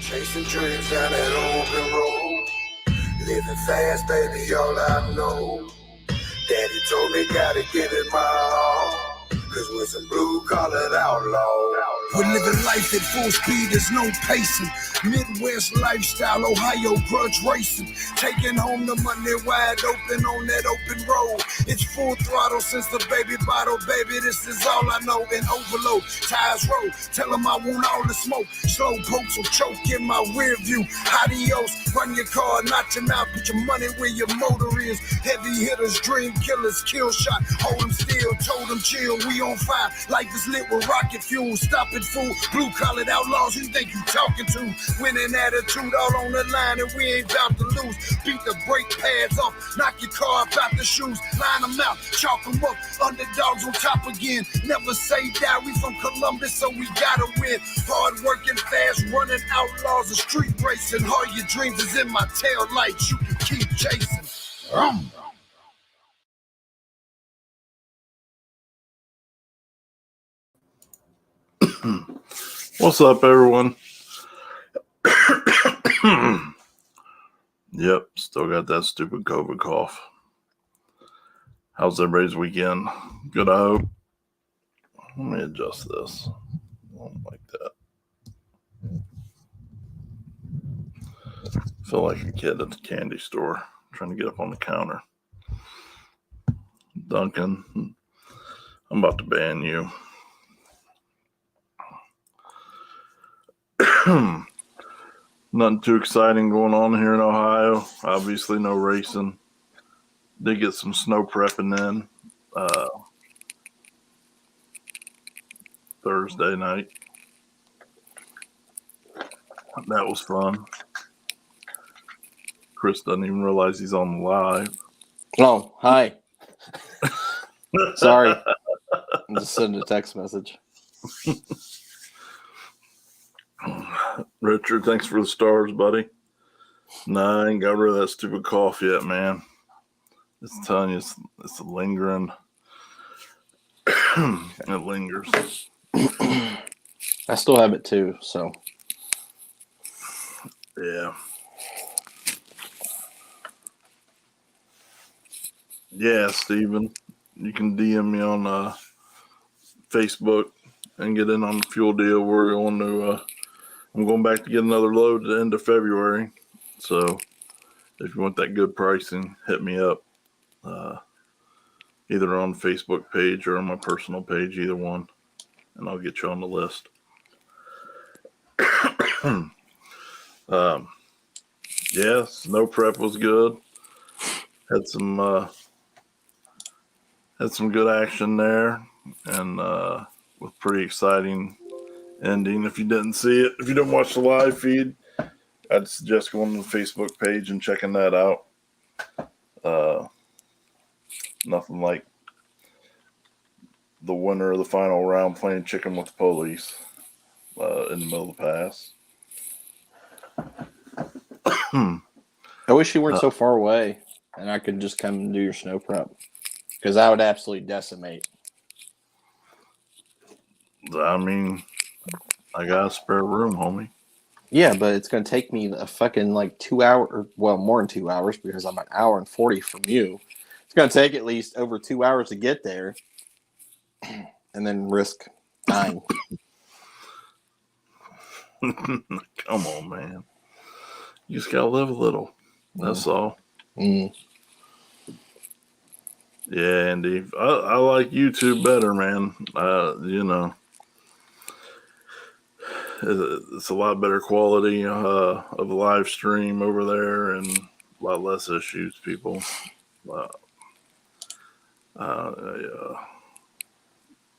Chasing dreams down that open road. Living fast, baby, all I know. Daddy told me gotta give it my all. Cause we're some blue-collar outlaws. We're living life at full speed, there's no pacing. Midwest lifestyle, Ohio grudge racing. Taking home the money wide open on that open road. It's full throttle since the baby bottle, baby, this is all I know. And overload, tires roll, tell them I want all the smoke. Slow pokes will choke in my rear view. Adios, run your car, not your mouth, put your money where your motor is. Heavy hitters, dream killers, kill shot, hold them still, told them chill, we on fire. Life is lit with rocket fuel, stop it fool. Blue-collared outlaws, who you think you talking to? Winning attitude all on the line and we ain't about to lose. Beat the brake pads off, knock your car off out the shoes. Line them out, chalk them up, underdogs on top again. Never say die, we from Columbus so we gotta win. Hard working, fast running outlaws and street racing. All your dreams is in my tail lights, you can keep chasing. What's up, everyone? Yep, still got that stupid COVID cough. How's everybody's weekend? Good, I hope. Let me adjust this. I don't like that. I feel like a kid at the candy store trying to get up on the counter. Duncan, I'm about to ban you. Nothing too exciting going on here in Ohio. Obviously, no racing. Did get some snow prepping in Thursday night. That was fun. Chris doesn't even realize he's on the live. Oh, hi. Sorry. I'm just sending a text message. Richard, thanks for the stars, buddy. Nah, I ain't got rid of that stupid cough yet, man. It's telling you, it's lingering. It lingers. I still have it too, so. Yeah. Yeah, Steven. You can DM me on Facebook and get in on the fuel deal. We're going to... I'm going back to get another load at the end of February. So if you want that good pricing, hit me up. Either on the Facebook page or on my personal page, either one. And I'll get you on the list. Yeah, snow prep was good. Had some good action there. And with pretty exciting ending. If you didn't see it, if you didn't watch the live feed, I'd suggest going to the Facebook page and checking that out. Nothing like the winner of the final round playing chicken with the police in the middle of the pass. I wish you weren't so far away and I could just come and do your snow prep because I would absolutely decimate. I mean, I got a spare room, homie. Yeah, but it's going to take me a fucking like 2 hours, well, more than 2 hours because I'm an hour and 40 from you. It's going to take at least over 2 hours to get there and then risk dying. Come on, man. You just got to live a little. That's all. Mm. Yeah, Andy. I like YouTube better, man. You know. It's a lot better quality of a live stream over there and a lot less issues, people. I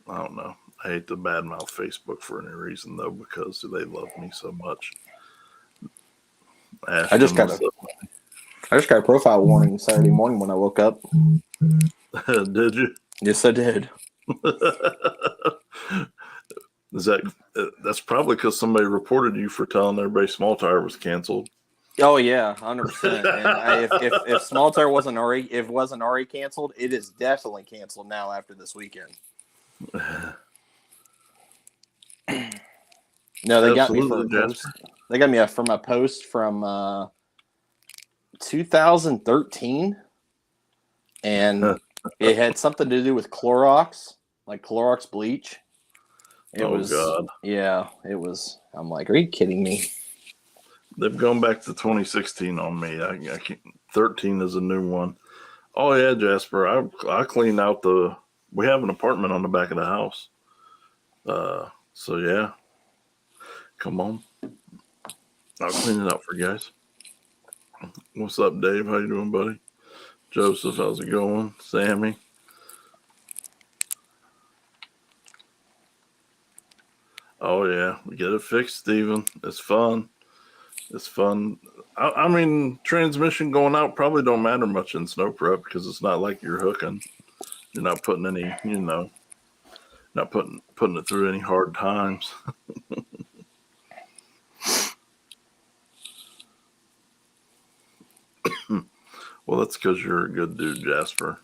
don't know. I hate to badmouth Facebook for any reason, though, because they love me so much. I just got a profile warning Saturday morning when I woke up. Did you? Yes, I did. That's probably because somebody reported you for telling everybody Small Tire was canceled. Oh yeah, 100%. And if Small Tire wasn't already canceled, it is definitely canceled now after this weekend. No, they got me for a Absolutely, post. Jasper. They got me from a post from 2013, and it had something to do with Clorox, like Clorox bleach. It Oh, was, God. yeah, it was. I'm like, are you kidding me? They've gone back to 2016 on me. I can't, 13 is a new one. Oh, yeah, Jasper. I cleaned out we have an apartment on the back of the house. So, yeah. Come on. I'll clean it up for you guys. What's up, Dave? How you doing, buddy? Joseph, how's it going? Sammy? Oh, yeah. We get it fixed, Steven. It's fun. It's fun. I mean, transmission going out probably don't matter much in snow prep because it's not like you're hooking. You're not putting any, not putting it through any hard times. Well, that's because you're a good dude, Jasper.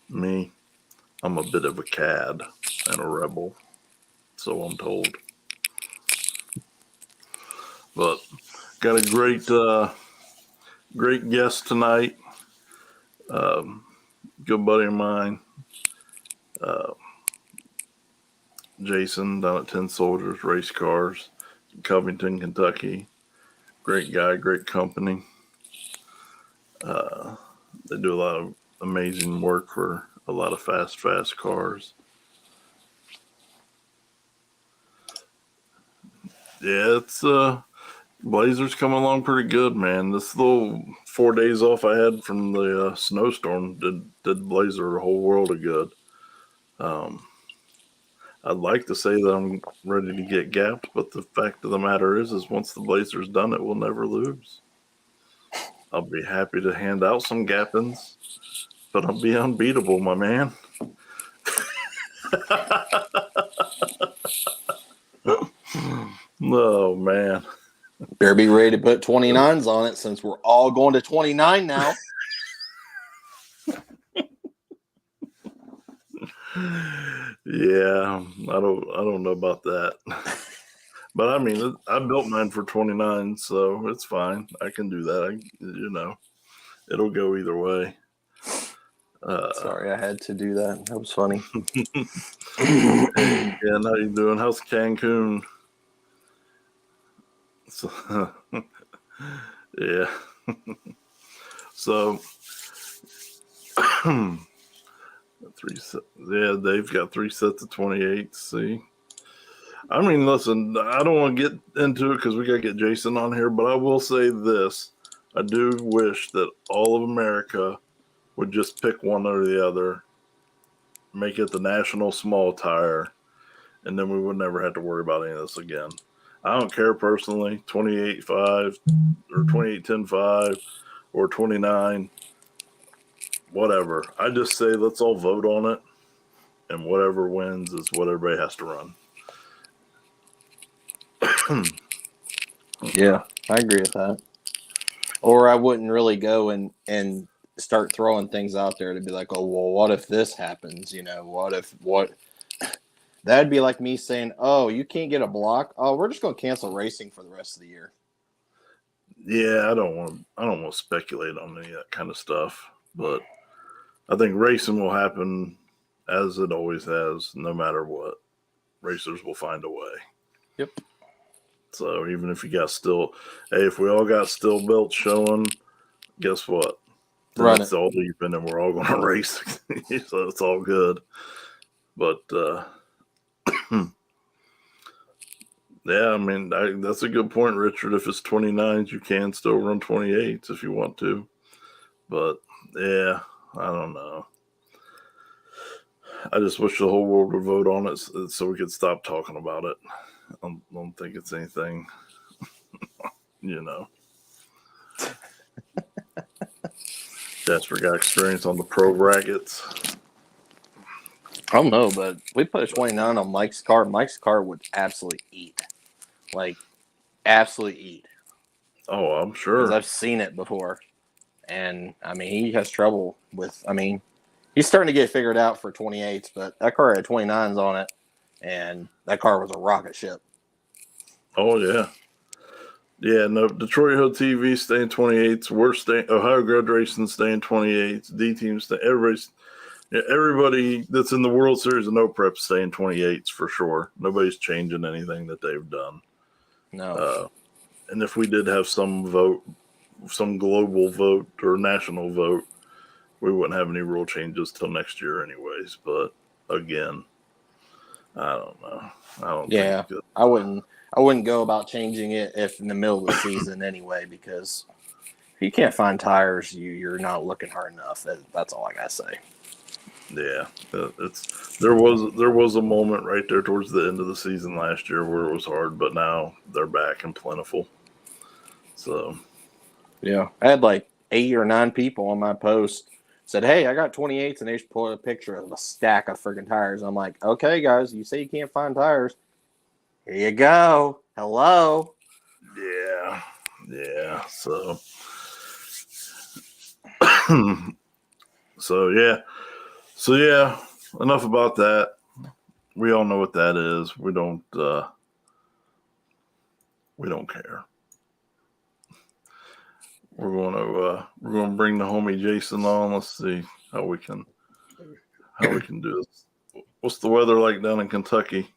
Me, I'm a bit of a cad and a rebel, so I'm told. But got a great guest tonight. Good buddy of mine, Jason, down at 10 Soldiers Racecars, Covington, Kentucky. Great guy, great company. They do a lot of amazing work for a lot of fast cars. Yeah, it's Blazers coming along pretty good, man. This little 4 days off I had from the snowstorm did Blazer a whole world of good. I'd like to say that I'm ready to get gapped, but the fact of the matter is once the Blazers done it, we'll never lose. I'll be happy to hand out some gappings, but I'll be unbeatable, my man. Oh, man. Better be ready to put 29s on it since we're all going to 29 now. Yeah, I don't know about that. But I mean, I built mine for 29, so it's fine. I can do that. It'll go either way. Sorry, I had to do that. That was funny. Hey, Ken, how you doing? How's Cancun? So, yeah. So, they've got 3 sets of 28. See, I mean, listen, I don't want to get into it because we got to get Jason on here, but I will say this. I do wish that all of America would just pick one or the other, make it the national small tire, and then we would never have to worry about any of this again. I don't care personally, 28.5 or 28.10.5 or 29, whatever. I just say let's all vote on it, and whatever wins is what everybody has to run. Yeah, I agree with that. Or I wouldn't really go and start throwing things out there to be like, oh, well, what if this happens? What? That'd be like me saying, oh, you can't get a block. Oh, we're just going to cancel racing for the rest of the year. Yeah, I don't want to speculate on any of that kind of stuff, but I think racing will happen as it always has, no matter what. Racers will find a way. Yep. So even if you got if we all got still belts showing, guess what? That's all even, and we're all going to race. So it's all good. But yeah, I mean, that's a good point, Richard. If it's 29s, you can still run 28s if you want to. But yeah, I don't know. I just wish the whole world would vote on it so we could stop talking about it. I don't think it's anything, Jasper got experience on the pro brackets. I don't know, but we put a 29 on Mike's car. Mike's car would absolutely eat. Like, absolutely eat. Oh, I'm sure. Because I've seen it before. And, I mean, he has trouble with, he's starting to get it figured out for 28s, but that car had 29s on it, and that car was a rocket ship. Oh yeah. Yeah, no, Detroit Hill TV staying 28s. We're staying. Ohio Grudge Racing staying 28s. D team stay. Everybody that's in the World Series of No Prep staying 28s for sure. Nobody's changing anything that they've done. No. And if we did have some vote, some global vote or national vote, we wouldn't have any rule changes till next year, anyways. But again, I don't know. I don't Yeah, think. I wouldn't go about changing it if in the middle of the season anyway, because if you can't find tires, you're not looking hard enough. That's all I gotta say. Yeah, there was a moment right there towards the end of the season last year where it was hard, but now they're back and plentiful. So Yeah, I had like 8 or 9 people on my post said, "Hey, I got 28s," and they just pulled a picture of a stack of freaking tires. I'm like, "Okay, guys, you say you can't find tires. Here you go. Hello." yeah. So so yeah. Enough about that. We all know what that is. We don't care. We're gonna bring the homie Jason on. Let's see how we can do this. What's the weather like down in Kentucky?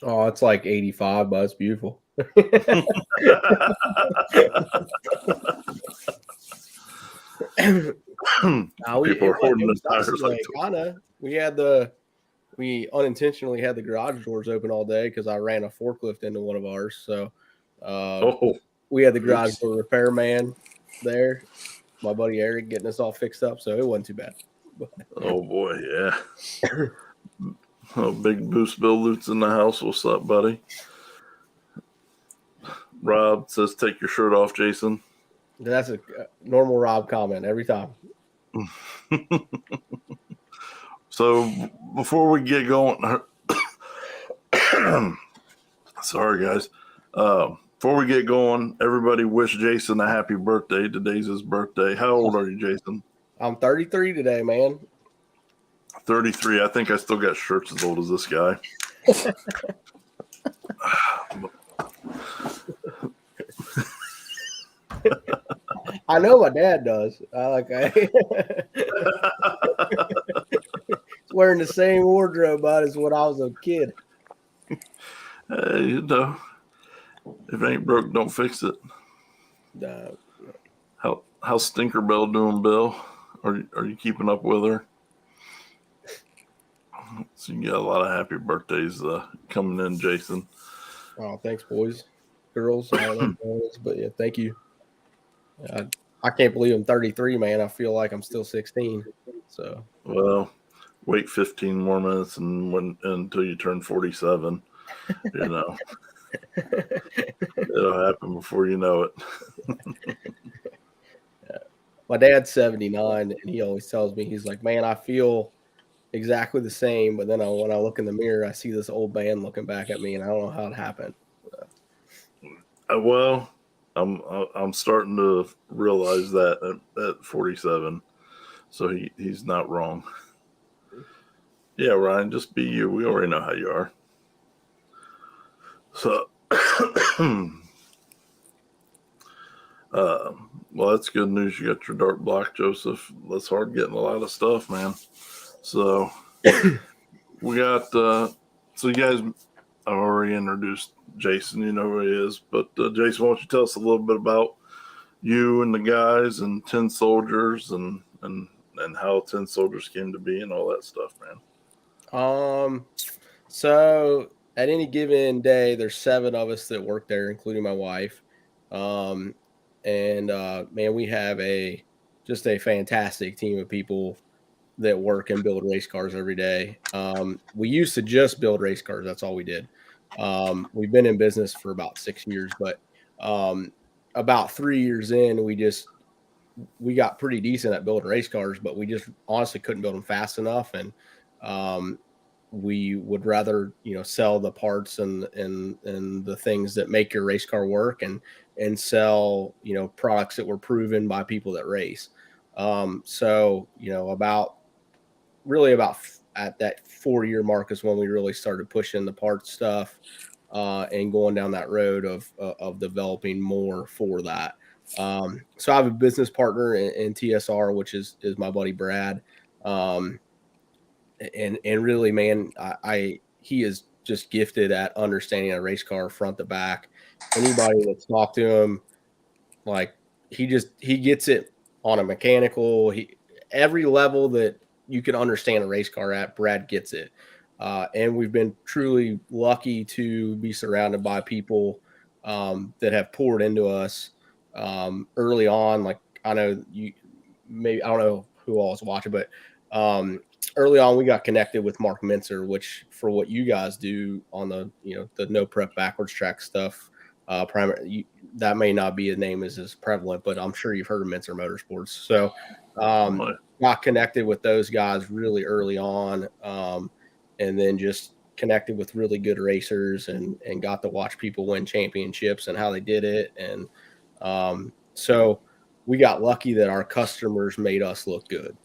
Oh, it's like 85, but it's beautiful. People are hoarding the tires like we unintentionally had the garage doors open all day because I ran a forklift into one of ours. So we had the garage door repairman there, my buddy Eric, getting us all fixed up. So it wasn't too bad. Oh boy, yeah. Oh, big Boost Bill Lutz in the house. What's up, buddy? Rob says, "Take your shirt off, Jason." That's a normal Rob comment every time. So before we get going, sorry guys. Before we get going, everybody wish Jason a happy birthday. Today's his birthday. How old are you, Jason? I'm 33 today, man. 33. I think I still got shirts as old as this guy. I know my dad does. He's wearing the same wardrobe out as when I was a kid. You know, if it ain't broke, don't fix it. How's Stinkerbell doing, Bill? Are you keeping up with her? So you got a lot of happy birthdays coming in, Jason. Oh, thanks, boys, girls, all them boys. But yeah, thank you. I can't believe I'm 33, man. I feel like I'm still 16. So well, wait 15 more minutes until you turn 47. You know, it'll happen before you know it. My dad's 79, and he always tells me, he's like, "Man, I feel exactly the same, but then when I look in the mirror, I see this old man looking back at me, and I don't know how it happened." Well, I'm starting to realize that at 47, so he's not wrong. Yeah, Ryan, just be you. We already know how you are. So, well, that's good news. You got your dark block, Joseph. That's hard getting a lot of stuff, man. So we got. So you guys, I've already introduced Jason. You know who he is, but Jason, why don't you tell us a little bit about you and the guys and 10 Soldiers and how 10 Soldiers came to be and all that stuff, man. So at any given day, there's 7 of us that work there, including my wife. Man, we have just a fantastic team of people that work and build race cars every day. We used to just build race cars. That's all we did. We've been in business for about 6 years, but about 3 years in, we got pretty decent at building race cars, but we just honestly couldn't build them fast enough. And we would rather, sell the parts and the things that make your race car work and sell, products that were proven by people that race. So, about at that 4-year mark is when we really started pushing the parts stuff. and going down that road of developing more for that. So I have a business partner in TSR, which is my buddy Brad. And really, man, he is just gifted at understanding a race car front to back. Anybody that's talked to him, like he gets it on a mechanical, every level that you can understand a race car at, Brad gets it. And we've been truly lucky to be surrounded by people that have poured into us early on. Like I know I don't know who all was watching, but early on we got connected with Mark Mincer, which for what you guys do on the no prep backwards track stuff, that may not be a name as prevalent, but I'm sure you've heard of Mincer Motorsports. So got connected with those guys really early on, and then just connected with really good racers and got to watch people win championships and how they did it. And so we got lucky that our customers made us look good.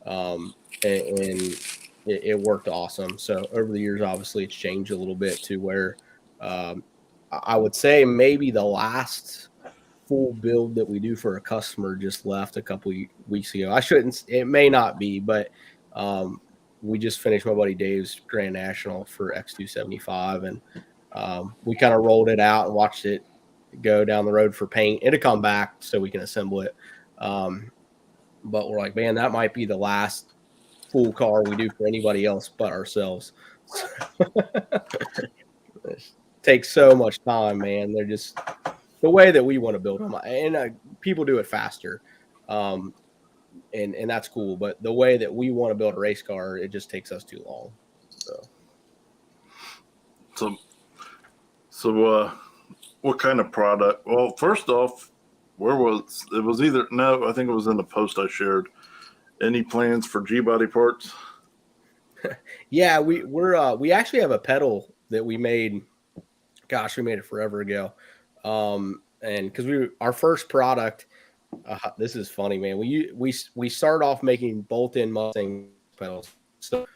And it worked awesome. So over the years, obviously it's changed a little bit to where I would say maybe the last full build that we do for a customer just left a couple weeks ago. It may not be, but we just finished my buddy Dave's Grand National for X275, and we kind of rolled it out and watched it go down the road for paint. It'll come back so we can assemble it. But we're like, man, that might be the last full car we do for anybody else but ourselves. It takes so much time, man. They're just the way that we want to build them, and people do it faster, and that's cool. But the way that we want to build a race car, it just takes us too long. So what kind of product? Well, first off, I think it was in the post I shared. Any plans for G-body parts? Yeah, we actually have a pedal that we made. Gosh, we made it forever ago. And because our first product, this is funny, man. We started off making bolt-in Mustang pedals. So,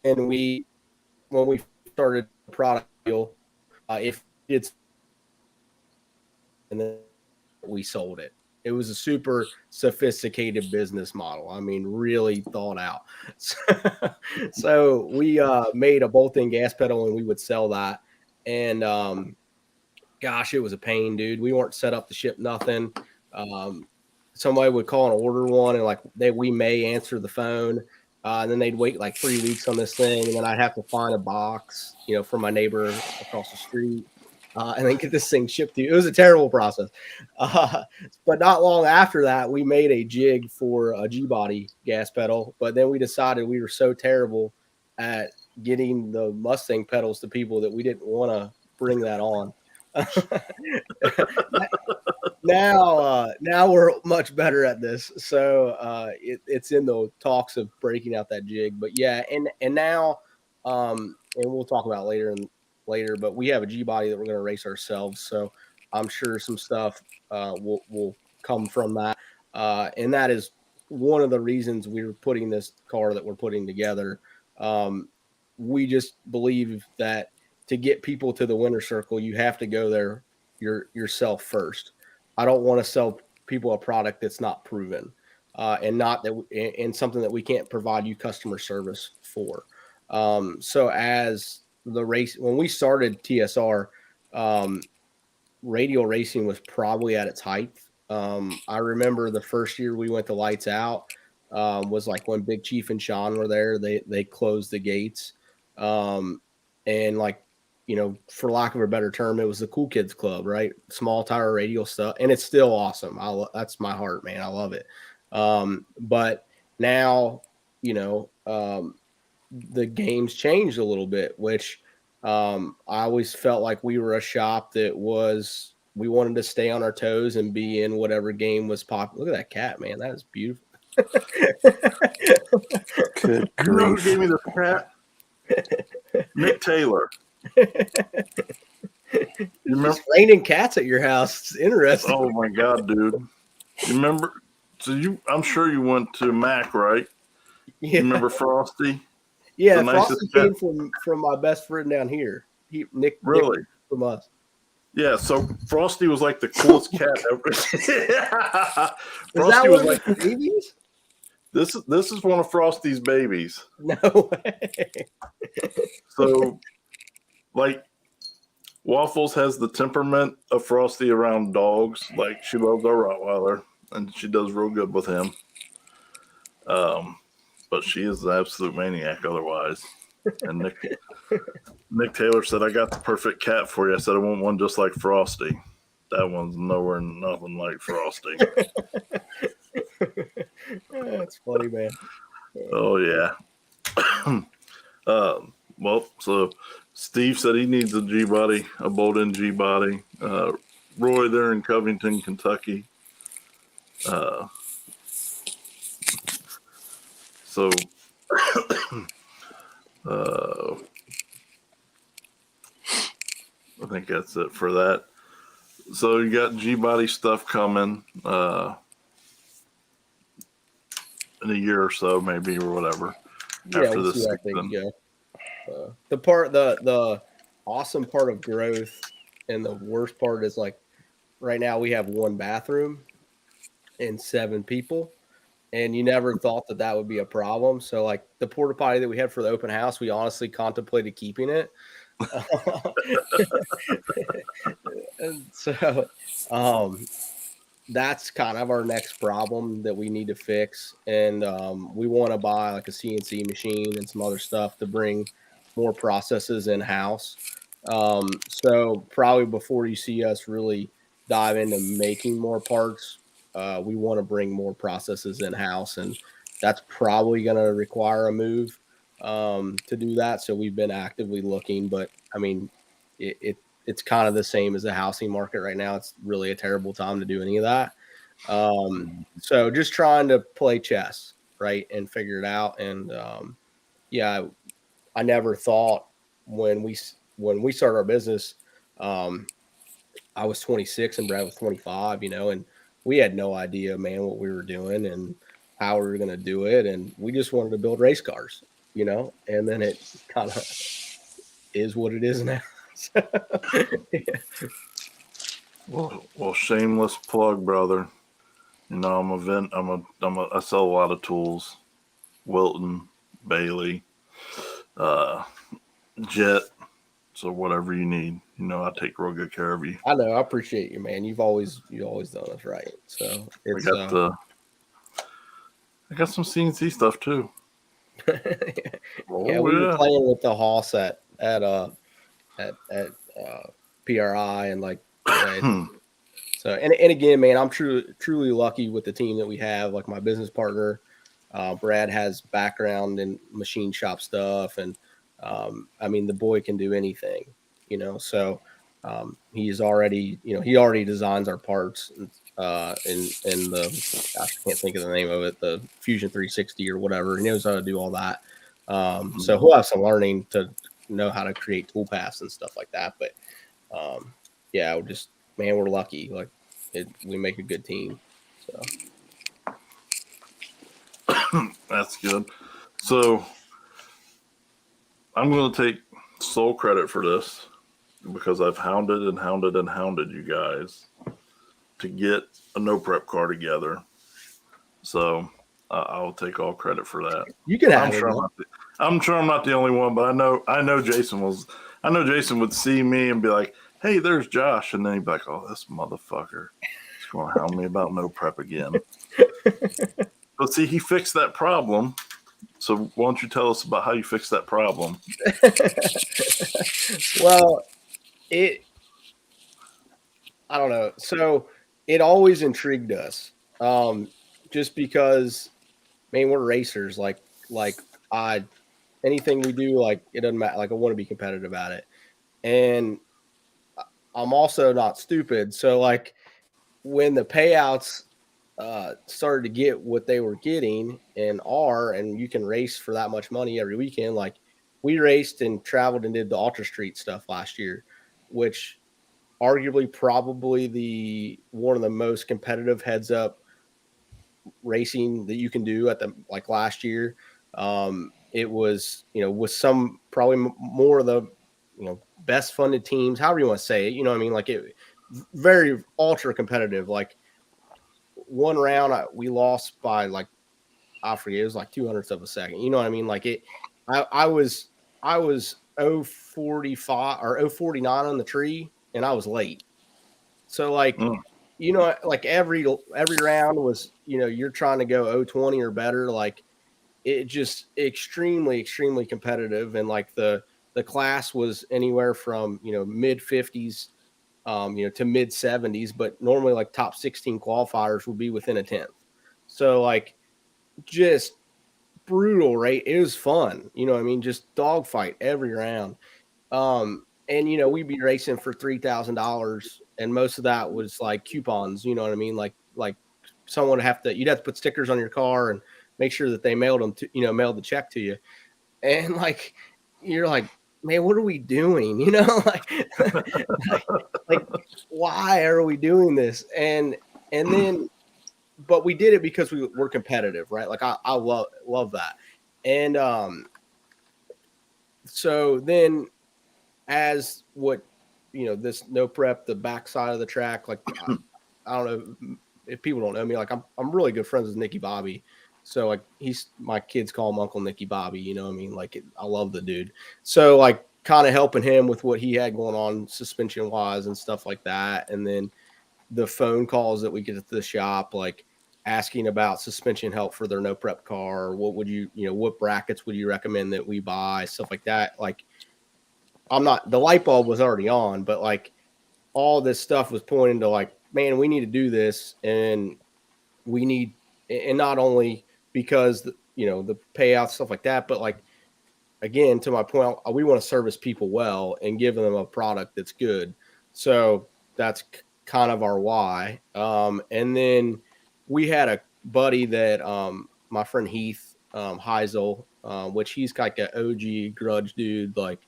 and when we started the product deal, and then we sold it. It was a super sophisticated business model. I mean, really thought out. So we made a bolt-in gas pedal and we would sell that. And gosh, it was a pain, dude. We weren't set up to ship nothing. Somebody would call and order one, and we may answer the phone, and then they'd wait like 3 weeks on this thing, and then I'd have to find a box, from my neighbor across the street. And then get this thing shipped to you. It was a terrible process. But not long after that, we made a jig for a G-body gas pedal. But then we decided we were so terrible at getting the Mustang pedals to people that we didn't want to bring that on. Now we're much better at this. So it's in the talks of breaking out that jig. But yeah, and now and we'll talk about later, but we have a G-body that we're going to race ourselves. So I'm sure some stuff will come from that. And that is one of the reasons we're putting this car that we're putting together. We just believe that to get people to the winner's circle, you have to go there yourself first. I don't want to sell people a product that's not proven and something that we can't provide you customer service for. So as the race, when we started TSR, radial racing was probably at its height. I remember the first year we went to lights out was like when Big Chief and Sean were there. They closed the gates, and for lack of a better term, it was the cool kids club, right? Small tire radial stuff, and it's still awesome. That's my heart, man. I love it. But now, the game's changed a little bit, which I always felt like we were a shop that we wanted to stay on our toes and be in whatever game was popular. Look at that cat, man. That is beautiful. Good grief. You know who gave me this cat? Nick Taylor. It's raining cats at your house. It's interesting. Oh my God, dude. You remember? So I'm sure you went to Mac, right? Yeah. You remember Frosty? Yeah, Frosty came from my best friend down here. Nick really? from us. Yeah, so Frosty was like the coolest cat ever. Is that one of the babies? This is one of Frosty's babies. No way. So, like, Waffles has the temperament of Frosty around dogs. Like, she loves our Rottweiler, and she does real good with him. But she is the absolute maniac otherwise. And Nick Taylor said, "I got the perfect cat for you." I said, "I want one just like Frosty." That one's nowhere nothing like Frosty. That's funny, man. Oh yeah. Well, so Steve said he needs a G body, a bolt-in G body. Roy there in Covington, Kentucky. So I think that's it for that. So you got G body stuff coming in a year or so, maybe, or whatever. Yeah, after we'll this see how things season. go. The awesome part of growth and the worst part is, like, right now we have one bathroom and 7 people, and you never thought that would be a problem. So, like, the porta potty that we had for the open house, we honestly contemplated keeping it. And so that's kind of our next problem that we need to fix. And we want to buy like a CNC machine and some other stuff to bring more processes in house. So probably before you see us really dive into making more parts, we want to bring more processes in house, and that's probably going to require a move to do that. So we've been actively looking, but I mean, it's kind of the same as the housing market right now. It's really a terrible time to do any of that. So just trying to play chess, right, and figure it out. And yeah, I never thought when we started our business, I was 26 and Brad was 25, and we had no idea, man, what we were doing and how we were going to do it. And we just wanted to build race cars, and then it kind of is what it is now. Yeah. Well, shameless plug, brother. I sell a lot of tools. Wilton, Bailey, Jet. So whatever you need, I take real good care of you. I know. I appreciate you, man. You've always done us right. So it's, I got some CNC stuff too. We were playing with the Hoss at PRI and like. So and again, man, I'm truly lucky with the team that we have. Like my business partner, Brad has background in machine shop stuff, and I mean the boy can do anything, So he's already, he already designs our parts in the, I can't think of the name of it, the Fusion 360 or whatever. He knows how to do all that. So he'll have some learning to know how to create tool paths and stuff like that. But yeah, we're lucky. Like we make a good team. So that's good. So I'm going to take sole credit for this because I've hounded you guys to get a no prep car together. So I'll take all credit for that. You can have I'm sure I'm not the only one, but I know Jason would see me and be like, "Hey, there's Josh," and then he'd be like, "Oh, this motherfucker is going to hound me about no prep again." But see, he fixed that problem. So why don't you tell us about how you fixed that problem? Well, I don't know. So it always intrigued us, just because, man, we're racers. Like anything we do, like it doesn't matter. Like I want to be competitive at it, and I'm also not stupid. So like when the payouts started to get what they were getting and you can race for that much money every weekend. Like we raced and traveled and did the Ultra Street stuff last year, which arguably probably one of the most competitive heads up racing that you can do at like last year. It was, with some probably more of the best funded teams, however you want to say it. You know what I mean? Like it, very ultra competitive. Like one round we lost by like, I forget, it was like 200ths of a second. You know what I mean? Like I was 045 or 049 on the tree, and I was late. So like, like every round was, you're trying to go 020 or better. Like it just extremely, extremely competitive. And like the class was anywhere from, mid 50s, to mid 70s, but normally like top 16 qualifiers will be within a 10th. So like just brutal, right? It was fun. You know what I mean? Just dogfight every round. And we'd be racing for $3,000, and most of that was like coupons. You know what I mean? Like someone you'd have to put stickers on your car and make sure that they mailed the check to you. And like you're like, man, what are we doing? like why are we doing this? And then, but we did it because we were competitive, right? Like I love that. And so then, as what this no prep, the backside of the track, like I don't know if people don't know me, like I'm really good friends with Nicky Bobby. So like my kids call him Uncle Nicky Bobby, you know what I mean? Like I love the dude. So like kind of helping him with what he had going on suspension wise and stuff like that. And then the phone calls that we get at the shop, like asking about suspension help for their no prep car. What would what brackets would you recommend that we buy? Stuff like that. Like the light bulb was already on, but like all this stuff was pointing to like, man, we need to do this. And not only because the payout, stuff like that, but like, again, to my point, we want to service people well and give them a product that's good. So that's kind of our why. And then we had a buddy that my friend Heath Heisel, which he's like an OG grudge dude. Like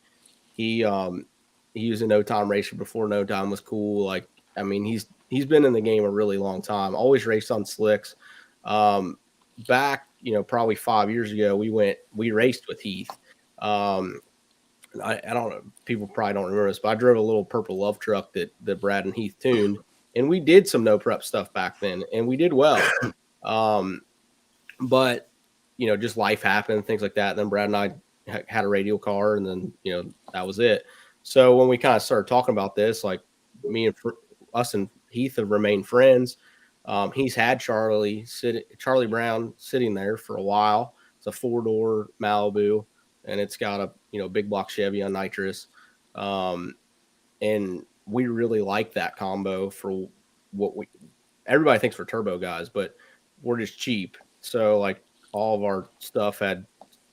he was a no time racer before no time was cool. Like, I mean, he's been in the game a really long time, always raced on slicks. Back, probably 5 years ago, we raced with Heath. I don't know, people probably don't remember this, but I drove a little purple love truck that Brad and Heath tuned, and we did some no prep stuff back then, and we did well. But just life happened, things like that. And then Brad and I had a radial car, and then that was it. So when we kind of started talking about this, like us and Heath have remained friends. He's had Charlie Brown sitting there for a while. It's a 4-door Malibu, and it's got a big block Chevy on nitrous. And we really like that combo for everybody thinks we're turbo guys, but we're just cheap. So like all of our stuff had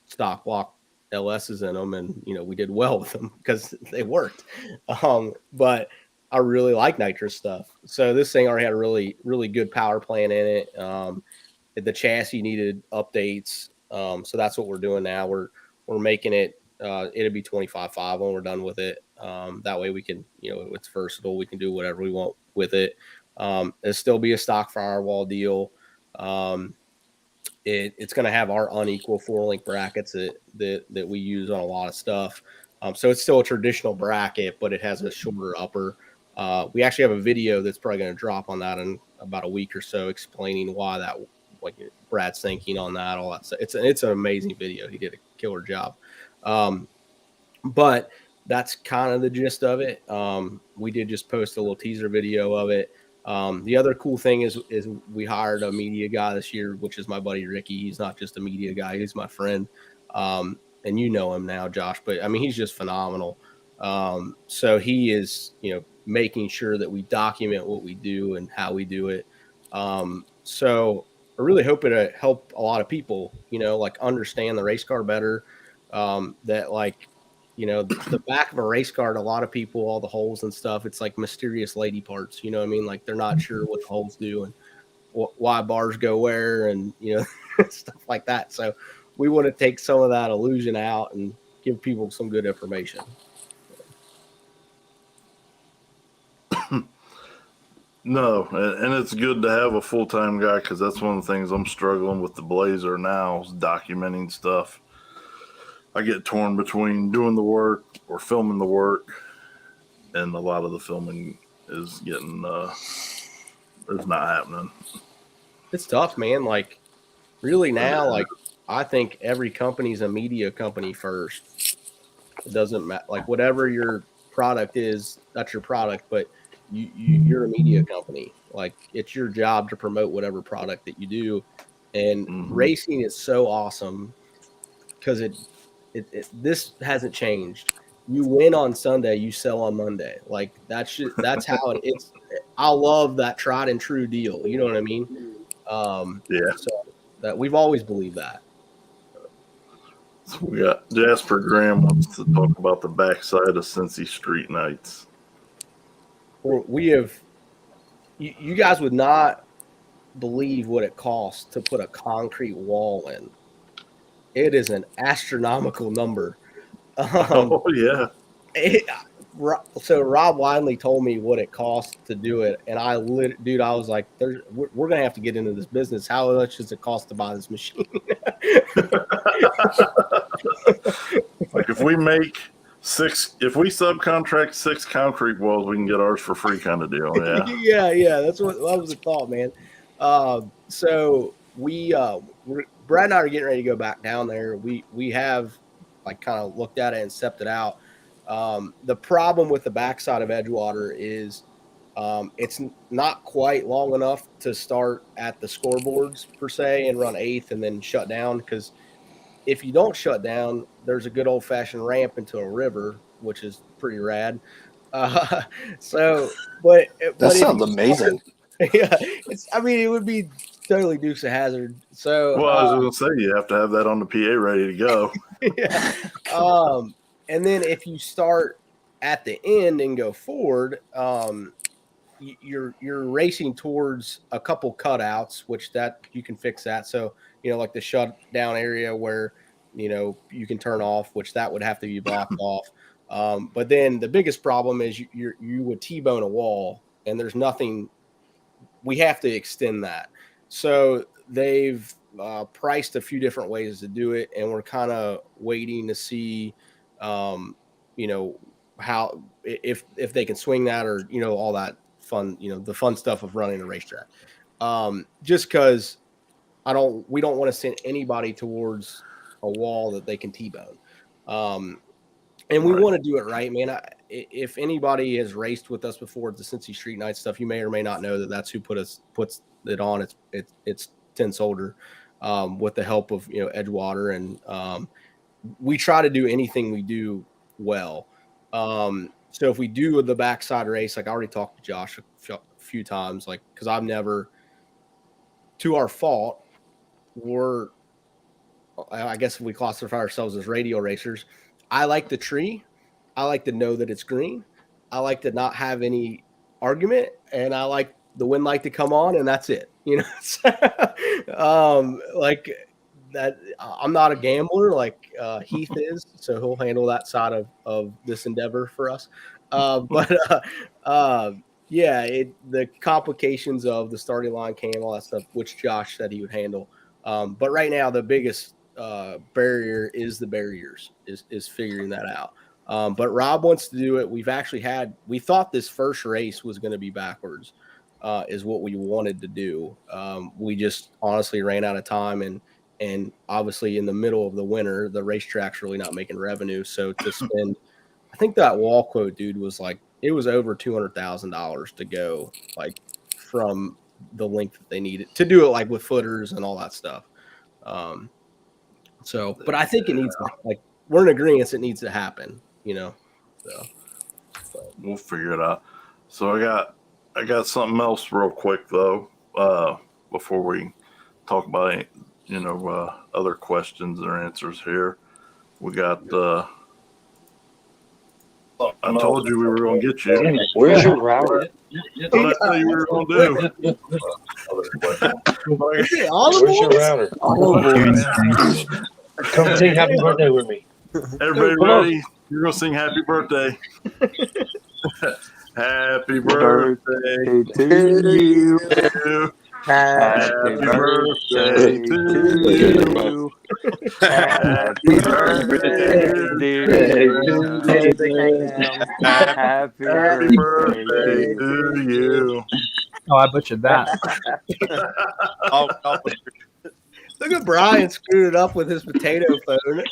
stock block LSs in them, and we did well with them because they worked. But I really like nitrous stuff. So this thing already had a really, really good power plant in it. The chassis needed updates. So that's what we're doing now. We're making it, it'll be 25.5 when we're done with it. That way we can, it's versatile. We can do whatever we want with it. It'll still be a stock firewall deal. It's going to have our unequal 4-link brackets that we use on a lot of stuff. So it's still a traditional bracket, but it has a shorter upper. We actually have a video that's probably going to drop on that in about a week or so, explaining why that, like Brad's thinking on that, all that stuff. It's an amazing video. He did a killer job. But that's kind of the gist of it. We did just post a little teaser video of it. The other cool thing is we hired a media guy this year, which is my buddy Ricky. He's not just a media guy; he's my friend. And you know him now, Josh. But I mean, he's just phenomenal. So he is, making sure that we document what we do and how we do it. So I really hope it help a lot of people, like understand the race car better. That like, the back of a race car to a lot of people, all the holes and stuff, it's like mysterious lady parts, you know what I mean? Like they're not sure what the holes do and why bars go where and, stuff like that. So we want to take some of that illusion out and give people some good information. No, and it's good to have a full-time guy because that's one of the things I'm struggling with the Blazer now is documenting stuff. I get torn between doing the work or filming the work, and a lot of the filming is getting it's not happening. It's tough, man. Like, really now, like, I think every company's a media company first. It doesn't matter. Like, whatever your product is, that's your product, but you're a media company. Like, it's your job to promote whatever product that you do. And racing is so awesome because this hasn't changed. You win on Sunday, you sell on Monday. Like, that's how it's. I love that tried and true deal. You know what I mean? Yeah. So that we've always believed that. So we got Jasper Graham wants to talk about the backside of Cincy Street Nights. We have, you guys would not believe what it costs to put a concrete wall in. It is an astronomical number. Oh yeah. So Rob Wiley told me what it cost to do it, and I was like, we're gonna have to get into this business. How much does it cost to buy this machine? Like if we subcontract 6 concrete walls, we can get ours for free, kind of deal. Yeah. yeah. That was the thought, man. So Brad and I are getting ready to go back down there. We have like kind of looked at it and stepped it out. The problem with the backside of Edgewater is it's not quite long enough to start at the scoreboards per se and run 8th and then shut down, because if you don't shut down, there's a good old-fashioned ramp into a river, which is pretty rad. But sounds amazing. Yeah, it would be totally Dukes of Hazzard. So, well, I was going to say, you have to have that on the PA ready to go. Yeah. And then if you start at the end and go forward, you're racing towards a couple cutouts, which that you can fix that. So, like the shutdown area where, you can turn off, which that would have to be blocked off. But then the biggest problem is you would T-bone a wall, and there's nothing. We have to extend that. So they've priced a few different ways to do it, and we're kind of waiting to see, how if they can swing that, or all that fun, the fun stuff of running a racetrack. Just because we don't want to send anybody towards a wall that they can T-bone. And we want to do it right, man. If anybody has raced with us before at the Cincy Street Night stuff, you may or may not know that that's who puts it on. It's Tin Soldier, with the help of Edgewater, and we try to do anything we do well. So if we do the backside race, like I already talked to Josh a few times, like because I've never, to our fault, I guess if we classify ourselves as radio racers. I like the tree. I like to know that it's green. I like to not have any argument, and I like the wind light to come on, and that's it. Like that. I'm not a gambler like Heath is, so he'll handle that side of this endeavor for us. The complications of the starting line cam, all that stuff, which Josh said he would handle. But right now, the biggest barrier is the barriers, is figuring that out. But Rob wants to do it. We thought this first race was going to be backwards, is what we wanted to do. We just honestly ran out of time, and obviously in the middle of the winter, the racetrack's really not making revenue. So to spend, I think that wall quote, dude, was like, it was over $200,000 to go, like, from the length that they needed to do it, like with footers and all that stuff. But I think it needs to, like, we're in agreement, it needs to happen, So we'll figure it out. So I got something else real quick though, before we talk about other questions or answers here. We got I told you we were going to get you. Where's your router? What I tell you we were going to do? Where's your router? Come sing happy birthday with me. Everybody ready? You're going to sing happy birthday. Happy birthday to you. Happy birthday to you. Happy birthday, dear Jason. Happy birthday to you. Oh, I butchered that. Look at Brian screwed it up with his potato phone.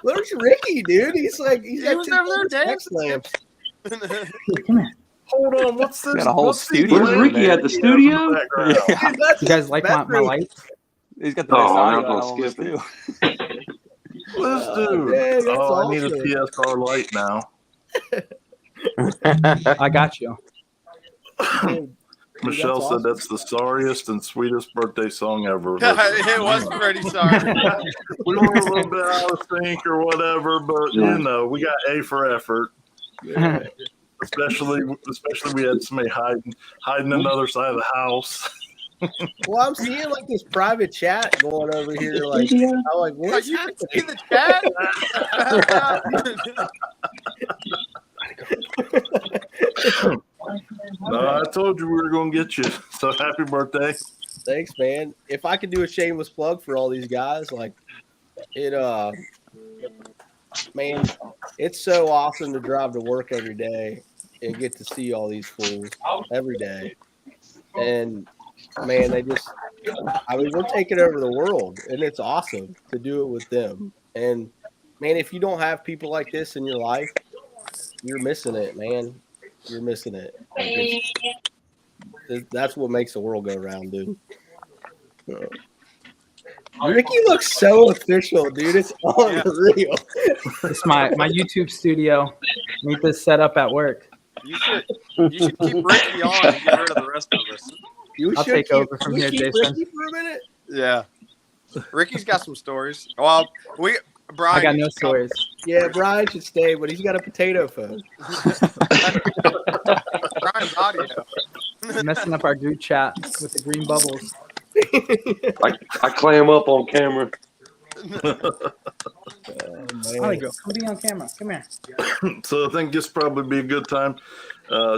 Where's Ricky, dude? He's got two text lamps. Hold on, what's this? Got a whole What's the studio. lamp Ricky he at the has in studio? background? Yeah. Dude, that's You guys his like my bedroom. lights? He's got the best Oh, audio I'm gonna on all of us, skip too. This dude. man, that's I need a awesome. TSR light now. I got you. Dude, Michelle that's said awesome. that's the sorriest and sweetest birthday song ever. It was pretty sorry. We were a little bit out of sync or whatever, but you know, we got A for effort. Especially we had somebody hiding on the other side of the house. Well, I'm seeing like this private chat going over here. Like, I'm like, what's You can happening? see the chat. No, I told you we were gonna get you. So happy birthday. Thanks, man. If I could do a shameless plug for all these guys, like it, man, it's so awesome to drive to work every day and get to see all these fools every day. And man, we're taking over the world, and it's awesome to do it with them. And man, if you don't have people like this in your life, you're missing it, man. You're missing it. Like, that's what makes the world go round, dude. Ricky looks so official, dude. It's unreal. It's my YouTube studio. Need this set up at work. You should keep Ricky on and get rid of the rest of us. I'll take over from here, keep Jason. Ricky for a minute. Yeah. Ricky's got some stories. Well, Brian. I got no stories. Yeah, Brian should stay, but he's got a potato phone. Brian's audio. Messing up our group chat with the green bubbles. I clam up on camera. Holly girl, come be on camera. Come here. So I think this probably be a good time.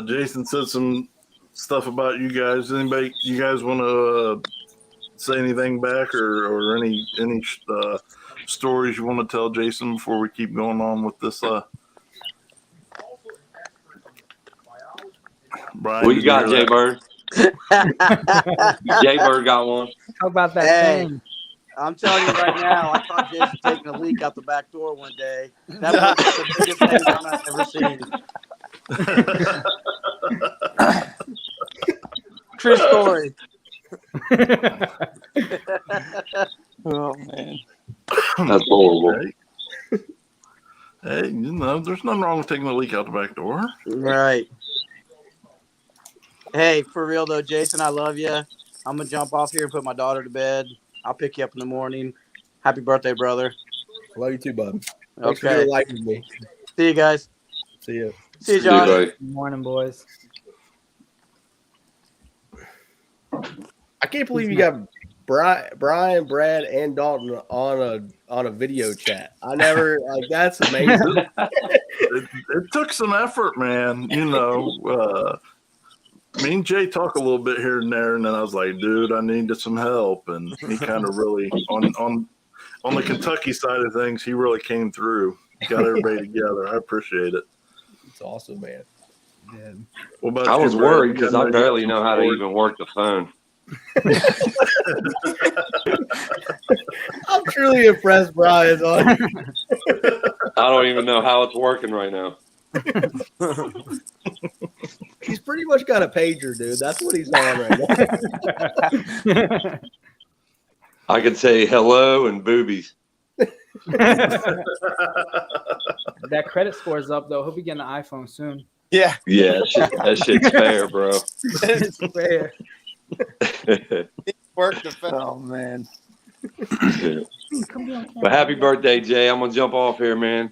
Jason said some stuff about you guys. Anybody, you guys want to say anything back or any stories you want to tell Jason before we keep going on with this? Brian, What you got, Jay Bird? Jay Bird got one. How about that Hey. thing? I'm telling you right now, I caught Jason taking a leak out the back door one day. That was the biggest thing I've ever seen. True story. Oh, man. That's horrible. Hey, you know, there's nothing wrong with taking a leak out the back door. Right. Hey, for real though, Jason, I love you. I'm gonna jump off here and put my daughter to bed. I'll pick you up in the morning. Happy birthday, brother. Love you too, bud. Thanks for Okay. doing life with me. See you guys. See you. See you, John. buddy. Good morning, boys. I can't believe you got Brian, Brad, and Dalton on a video chat. I never that's amazing. It took some effort, man. You know, me and Jay talk a little bit here and there, and then I was like, dude, I needed some help. And he kind of really, on the Kentucky side of things, he really came through. Got everybody together. I appreciate it. It's awesome, man. Yeah. What about I you, was Brad? worried because I You barely got know how to some even work the phone. I'm truly impressed, Brian's on. I don't even know how it's working right now. He's pretty much got a pager, dude. That's what he's on right now. I could say hello and boobies. That credit score is up, though. Hope you get an iPhone soon. Yeah. Yeah, that shit's fair, bro. It's fair. Work the phone. Oh, man. But happy birthday, Jay. I'm going to jump off here, man.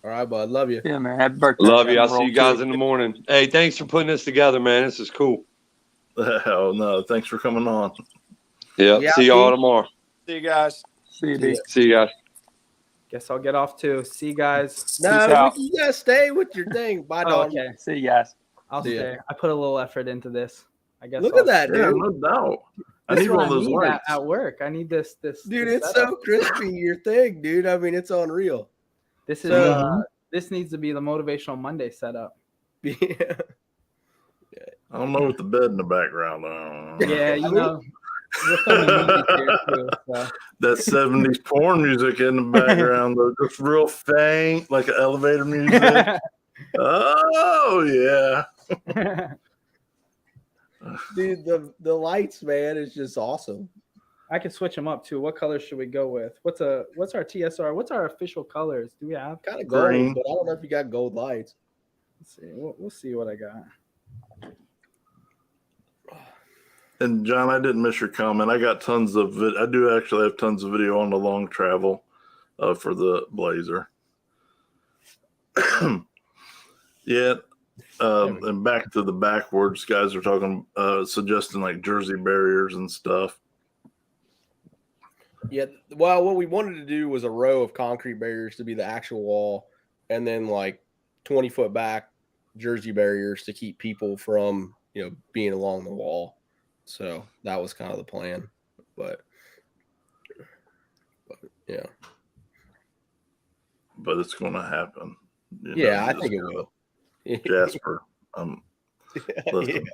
All right, bud. Love you. Yeah, man. Happy birthday. Love you. I'll Roll see you guys too. in the morning. Hey, thanks for putting this together, man. This is cool. Hell no. Thanks for coming on. Yep. Yeah, See y'all Pete. tomorrow. See you guys. See you, D. See you guys. Guess I'll get off too. See you guys. No, out. Ricky, you gotta stay with your thing. Bye, Oh, dog. okay. See you guys. I'll See ya. stay. I put a little effort into this. I guess. Look I'll at that, stay. Yeah, dude. no doubt. I This need is what one of those need lights. at work. I need this. Dude, this it's setup. so crispy, your thing, dude. I mean, it's unreal. This is So- this needs to be the motivational Monday setup. Yeah. I don't know with the bed in the background. Yeah, you know, we're filming movies here too. So. That 70s porn music in the background, though, just real faint, like an elevator music. Oh, yeah. Dude, the lights, man, is just awesome. I can switch them up too. What color should we go with? What's our TSR? What's our official colors? Do we have? Kind of gold, Green. but I don't know if you got gold lights. Let's see. We'll see what I got. And John, I didn't miss your comment. I got tons of I do actually have tons of video on the long travel for the Blazer. Yeah. And back to the backwards, guys are talking, suggesting like jersey barriers and stuff. Yeah, well, what we wanted to do was a row of concrete barriers to be the actual wall, and then like 20-foot back jersey barriers to keep people from, being along the wall. So that was kind of the plan, but yeah. But it's going to happen. Yeah, I think it will. Jasper, listen,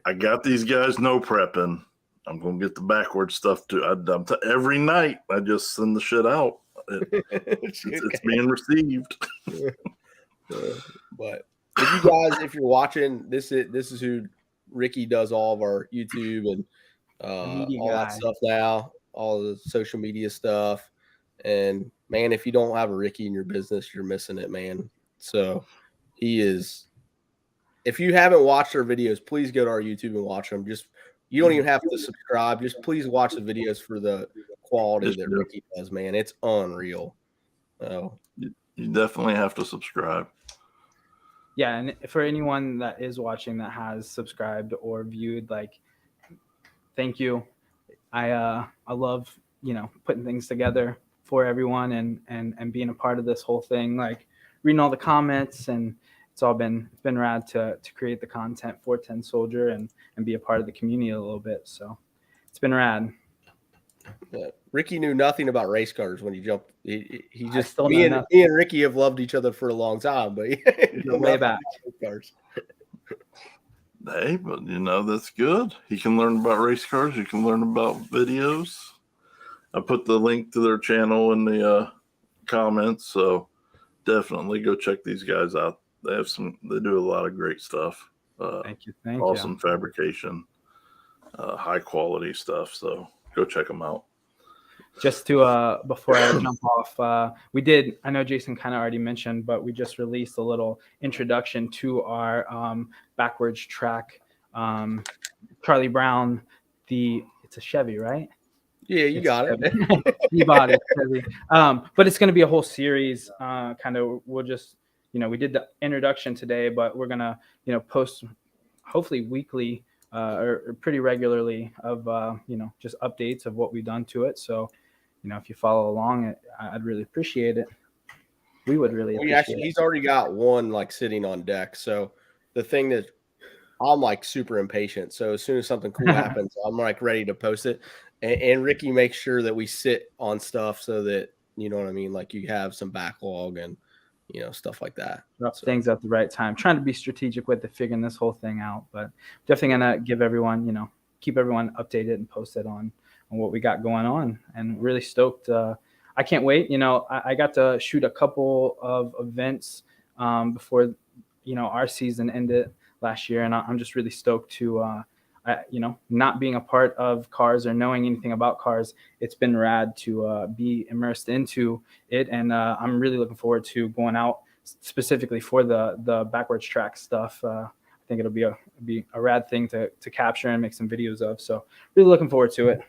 I got these guys no prepping. I'm going to get the backward stuff too. Every night I just send the shit out. It's being received. But if you guys, if you're watching, this is who Ricky does all of our YouTube and all that stuff now, all the social media stuff. And man, if you don't have a Ricky in your business, you're missing it, man. So he is. If you haven't watched our videos, please go to our YouTube and watch them. You don't even have to subscribe. Just please watch the videos for the quality that Ricky does, man. It's unreal. Oh, you definitely have to subscribe. Yeah, and for anyone that is watching that has subscribed or viewed, like, thank you. I love, putting things together for everyone and being a part of this whole thing, like reading all the comments, and it's been rad to create the content for 10 Soldier and be a part of the community a little bit. So it's been rad. Yeah. Ricky knew nothing about race cars when he jumped. He just still me know and Ricky have loved each other for a long time, but way back. Cars. Hey, but that's good. He can learn about race cars. You can learn about videos. I put the link to their channel in the comments, so definitely go check these guys out. They do a lot of great stuff. Thank you. Awesome fabrication, high quality stuff. So go check them out. Just to before I jump off, I know Jason kind of already mentioned, but we just released a little introduction to our backwards track. Charlie Brown, it's a Chevy, right? Yeah, you got it. You bought it, Chevy. But it's going to be a whole series. We'll just, we did the introduction today, but we're going to, post hopefully weekly or pretty regularly of, just updates of what we've done to it. So, if you follow along, I'd really appreciate it. We would really appreciate it. He's already got one like sitting on deck. So the thing that I'm like super impatient. So as soon as something cool happens, I'm like ready to post it. And Ricky makes sure that we sit on stuff so that, you know what I mean? Like you have some backlog and, stuff like that. Drop things at the right time. Trying to be strategic with figuring this whole thing out, but definitely going to give everyone, keep everyone updated and posted on what we got going on, and really stoked. I can't wait. I got to shoot a couple of events before, our season ended last year, and I'm just really stoked to, not being a part of cars or knowing anything about cars. It's been rad to be immersed into it, and I'm really looking forward to going out specifically for the backwards track stuff. I think it'll be a rad thing to capture and make some videos of. So really looking forward to it.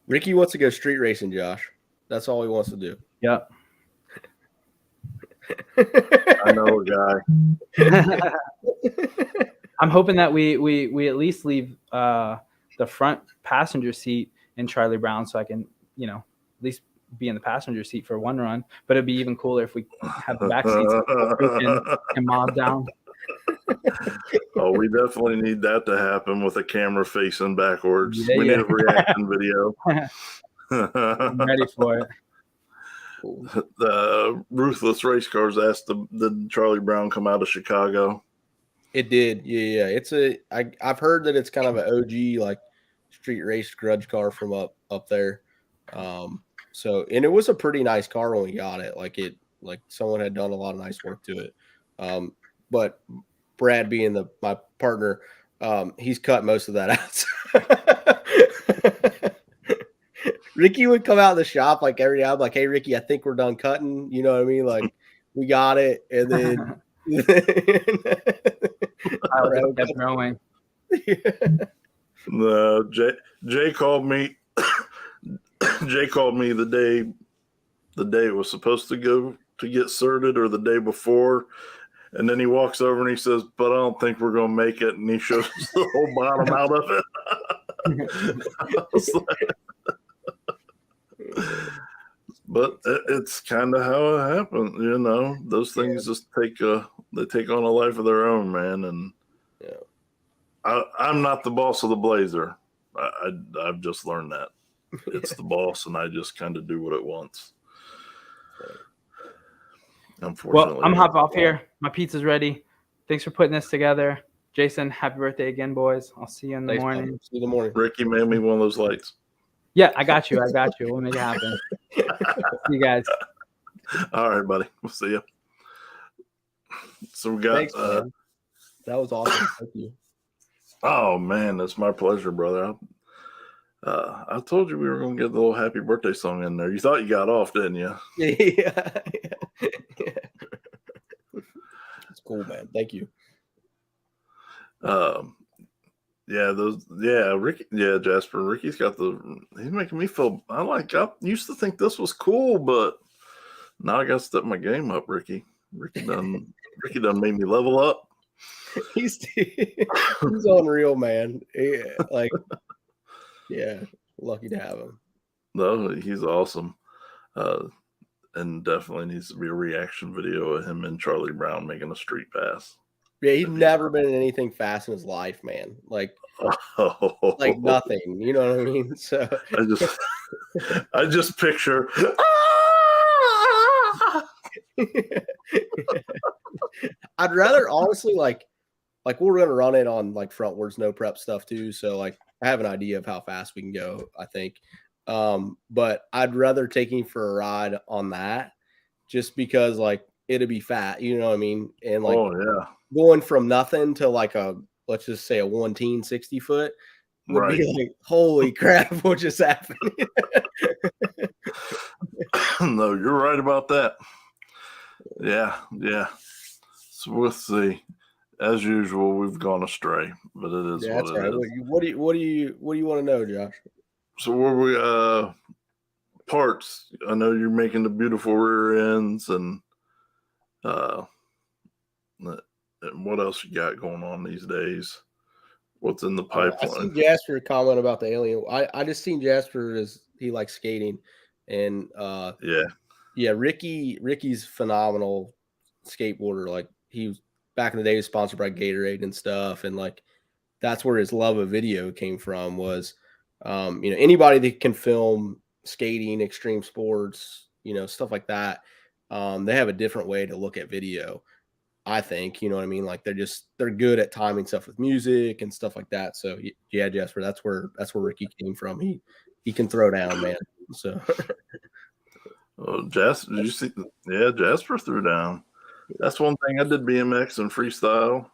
Ricky wants to go street racing, Josh. That's all he wants to do. Yep. I know a guy. I'm hoping that we at least leave the front passenger seat in Charlie Brown, so I can, at least be in the passenger seat for one run. But it'd be even cooler if we have the back seats open and mob down. Oh, we definitely need that to happen with a camera facing backwards. Yeah, We yeah. need a reaction video. I'm ready for it. The Ruthless Racecars asked, did Charlie Brown come out of Chicago? It did. Yeah. I've heard that it's kind of an OG like street race grudge car from up there. So and it was a pretty nice car when we got it. Like someone had done a lot of nice work to it. But Brad being my partner, he's cut most of that out. Ricky would come out of the shop like every day. I'm like, hey Ricky, I think we're done cutting. You know what I mean? Like we got it, and then I just kept growing. No, Jay called me. Jay called me the day it was supposed to go to get certed, or the day before, and then he walks over and he says, "But I don't think we're going to make it," and he shows the whole bottom out of it. I was like, but it's kind of how it happened, you know. Those things just take on a life of their own, man. And I'm not the boss of the Blazer. I've just learned that it's the boss, and I just kind of do what it wants. Unfortunately, well, I'm hopping off here. My pizza's ready. Thanks for putting this together, Jason. Happy birthday again, boys. I'll see you in the morning. See you in the morning. Ricky made me one of those lights. Yeah, I got you. We'll make it happen. See you guys. All right, buddy. We'll see you. So we got. Thanks, man. That was awesome. Thank you. Oh man, it's my pleasure, brother. I told you we were going to get the little happy birthday song in there. You thought you got off, didn't you? Yeah. It's cool, man. Thank you. Ricky, Jasper. Ricky's got he's making me feel, I used to think this was cool, but now I got to step my game up, Ricky. Ricky done made me level up. He's unreal, man. Lucky to have him. No, he's awesome. And definitely needs to be a reaction video of him and Charlie Brown making a street pass. Yeah, he's never been in anything fast in his life, man. Like nothing. You know what I mean? So I just picture. I'd rather honestly like we're gonna run it on like frontwards, no prep stuff too. So like I have an idea of how fast we can go, I think. But I'd rather take him for a ride on that just because like it'd be fat, you know what I mean? And like going from nothing to like let's just say a 1-teen 60 foot would be like, holy crap, what just happened? No, you're right about that. Yeah. So we'll see. As usual, we've gone astray, but it is what it is. What do you want to know, Josh? So where we parts? I know you're making the beautiful rear ends, and what else you got going on these days? What's in the pipeline? I seen Jasper comment about the alien. I just seen Jasper as he likes skating, and Ricky's phenomenal skateboarder. Like he was back in the day, was sponsored by Gatorade and stuff, and like that's where his love of video came from. Was anybody that can film skating, extreme sports, stuff like that, they have a different way to look at video. I think, you know what I mean? Like they're good at timing stuff with music and stuff like that. So yeah, Jasper, that's where Ricky came from. He can throw down, man. So Jasper, did you see? Yeah, Jasper threw down. That's one thing. I did BMX and freestyle.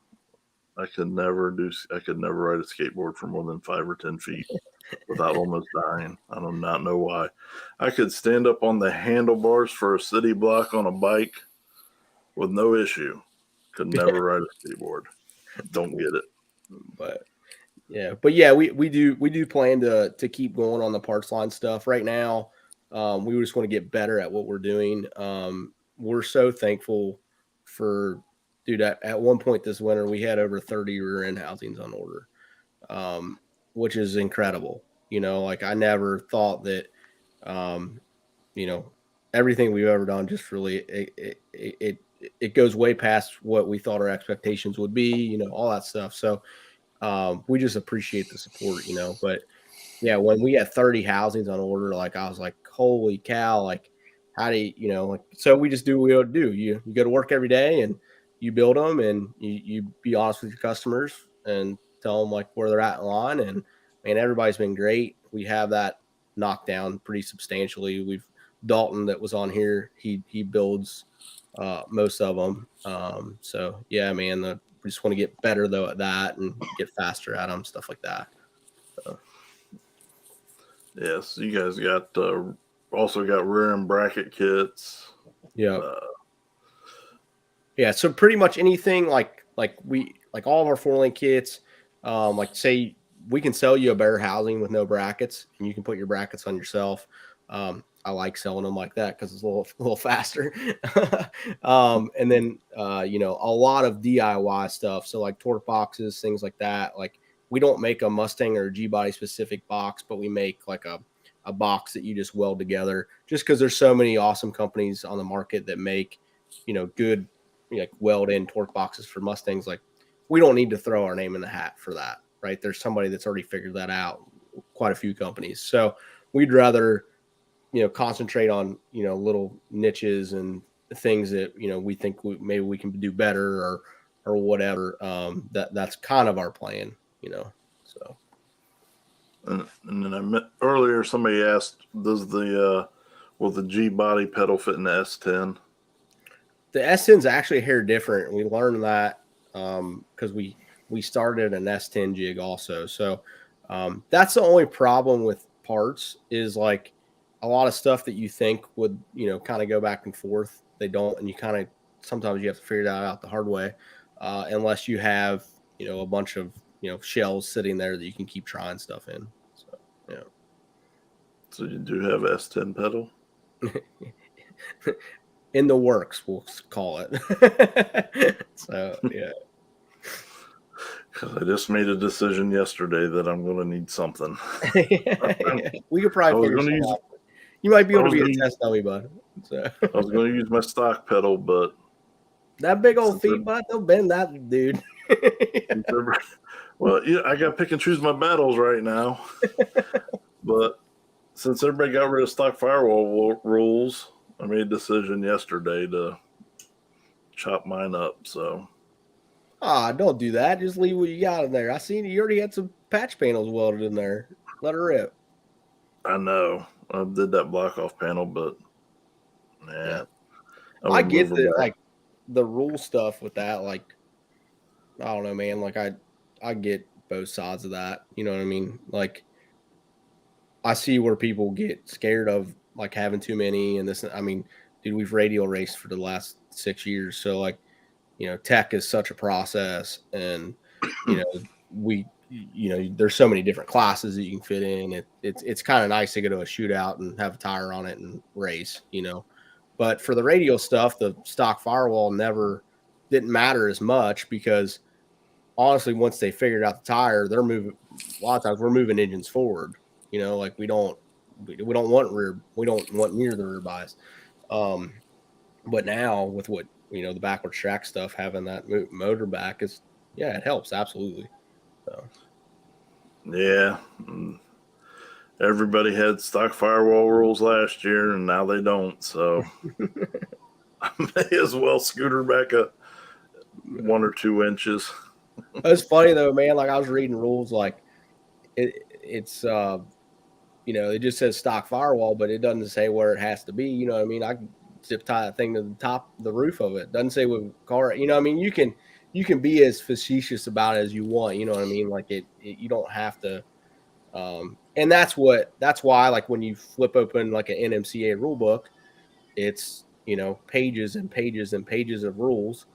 I could never ride a skateboard for more than 5 or 10 feet without almost dying. I do not know why. I could stand up on the handlebars for a city block on a bike with no issue. Could never ride a skateboard. Don't get it. But we do plan to keep going on the parts line stuff. Right now, we just want to get better at what we're doing. We're so thankful for, dude, at one point this winter, we had over 30 rear end housings on order, which is incredible. Like I never thought that, everything we've ever done just really it goes way past what we thought our expectations would be, you know, all that stuff. So we just appreciate the support, you know. But yeah, when we had 30 housings on order, like I was like, holy cow, like how do you, you know, like, so we just do what we do. You go to work every day and you build them, and you be honest with your customers and tell them like where they're at in line. And man, everybody's been great. We have that knocked down pretty substantially. Dalton that was on here, he builds most of them. So yeah, man, we just want to get better though at that and get faster at them, stuff like that. So. Yes, you guys got also got rear end bracket kits. Yeah. Yeah. So pretty much anything like all of our 4-link kits, like say we can sell you a bare housing with no brackets, and you can put your brackets on yourself. I like selling them like that because it's a little faster. And then you know, a lot of DIY stuff. So like torque boxes, things like that. Like we don't make a Mustang or G body specific box, but we make like a box that you just weld together, just because there's so many awesome companies on the market that make, you know, good, you know, like weld in torque boxes for Mustangs. Like we don't need to throw our name in the hat for that, right? There's somebody that's already figured that out, quite a few companies. So we'd rather, you know, concentrate on, you know, little niches and things that, you know, we think maybe we can do better or whatever. That's kind of our plan, you know. So and then I met earlier, somebody asked, does the will the G body pedal fit in the S10? The S10's actually hair different. We learned that because we started an S10 jig also. So that's the only problem with parts, is like a lot of stuff that you think would, you know, kind of go back and forth, they don't, and you kind of sometimes you have to figure that out the hard way, unless you have, you know, a bunch of, you know, shells sitting there that you can keep trying stuff in. So yeah. So you do have S10 pedal? In the works, we'll call it. So yeah. Because I just made a decision yesterday that I'm going to need something. We could probably figure something out. You might be able to be a test dummy, bud. So. I was going to use my stock pedal, but that big old feet, bud, they'll bend that, dude. Well, yeah, I got to pick and choose my battles right now. But since everybody got rid of stock firewall rules, I made a decision yesterday to chop mine up. So, don't do that. Just leave what you got in there. I seen you already had some patch panels welded in there. Let her rip. I know I did that block off panel, but yeah, I get that. Like the rule stuff with that. Like I don't know, man. Like I get both sides of that. You know what I mean? Like I see where people get scared of like having too many and this. I mean, dude, we've radial raced for the last 6 years, so like, you know, tech is such a process, and you know, there's so many different classes that you can fit in. It's kind of nice to go to a shootout and have a tire on it and race, you know. But for the radial stuff, the stock firewall didn't matter as much, because honestly, once they figured out the tire, they're moving. A lot of times we're moving engines forward. You know, like we don't want near the rear bias. But now with what, you know, the backwards track stuff, having that motor back is, yeah, it helps absolutely. So yeah, everybody had stock firewall rules last year, and now they don't. So I may as well scooter back 1 or 2 inches. It's funny though, man. Like I was reading rules, like it's you know, it just says stock firewall, but it doesn't say where it has to be. You know what I mean? I can zip tie that thing to the top, the roof of it. It doesn't say with car. You know what I mean? You can be as facetious about it as you want. You know what I mean? Like you don't have to. And that's why, like when you flip open like an NMCA rule book, it's, you know, pages and pages and pages of rules,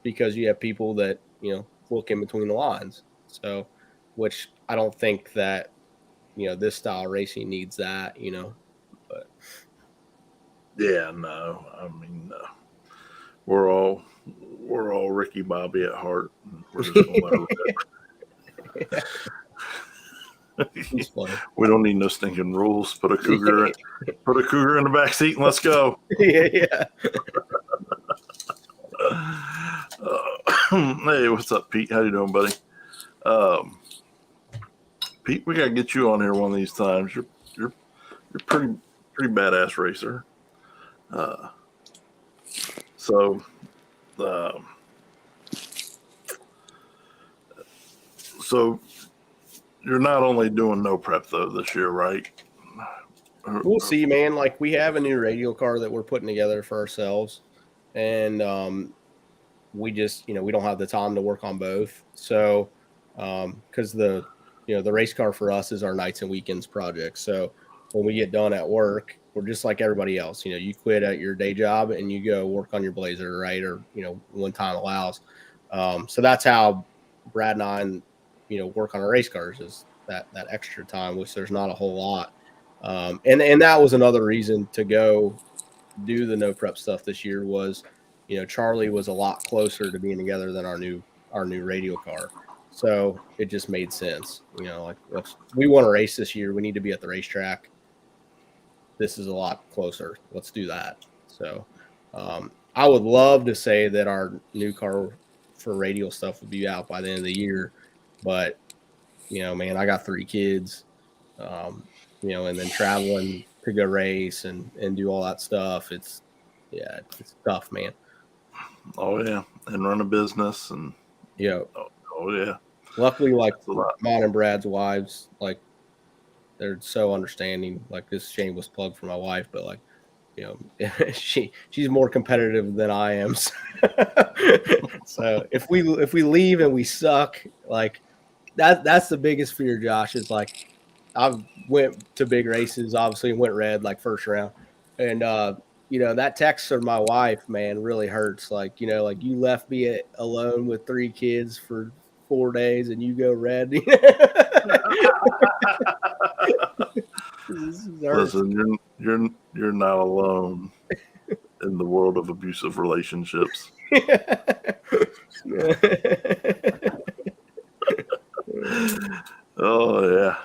because you have people that, you know, look in between the lines. So, which I don't think that, you know, this style of racing needs that, you know, but yeah, no, I mean, we're all Ricky Bobby at heart. We're just gonna let her rip. He's funny. We don't need no stinking rules. Put a cougar in the back seat and let's go. Yeah. Hey, what's up, Pete? How you doing, buddy? Pete, we gotta get you on here one of these times. You're pretty badass racer. So you're not only doing no prep though this year, right? We'll see, man. Like, we have a new radial car that we're putting together for ourselves, and we just, we don't have the time to work on both. So, because the race car for us is our nights and weekends project. So when we get done at work, we're just like everybody else. You quit at your day job and you go work on your Blazer, right? Or when time allows. So that's how Brad and I, work on our race cars, is that extra time, which there's not a whole lot. And that was another reason to go do the no prep stuff this year was, Charlie was a lot closer to being together than our new radial car. So it just made sense. Like, we want to race this year. We need to be at the racetrack. This is a lot closer. Let's do that. So I would love to say that our new car for radial stuff would be out by the end of the year. But, man, I got 3 kids, and then traveling to go race and do all that stuff. It's tough, man. Oh, yeah. And run a business. And oh yeah. Luckily, like, mine and Brad's wives, like, they're so understanding. Like, this shameless plug for my wife, but, like, she's more competitive than I am. So if we leave and we suck, like, that's the biggest fear, Josh, is, like, I went to big races, obviously went red, like, first round. And, that text from my wife, man, really hurts. Like, like, you left me alone with 3 kids for 4 days and you go red. Listen, you're not alone in the world of abusive relationships. Oh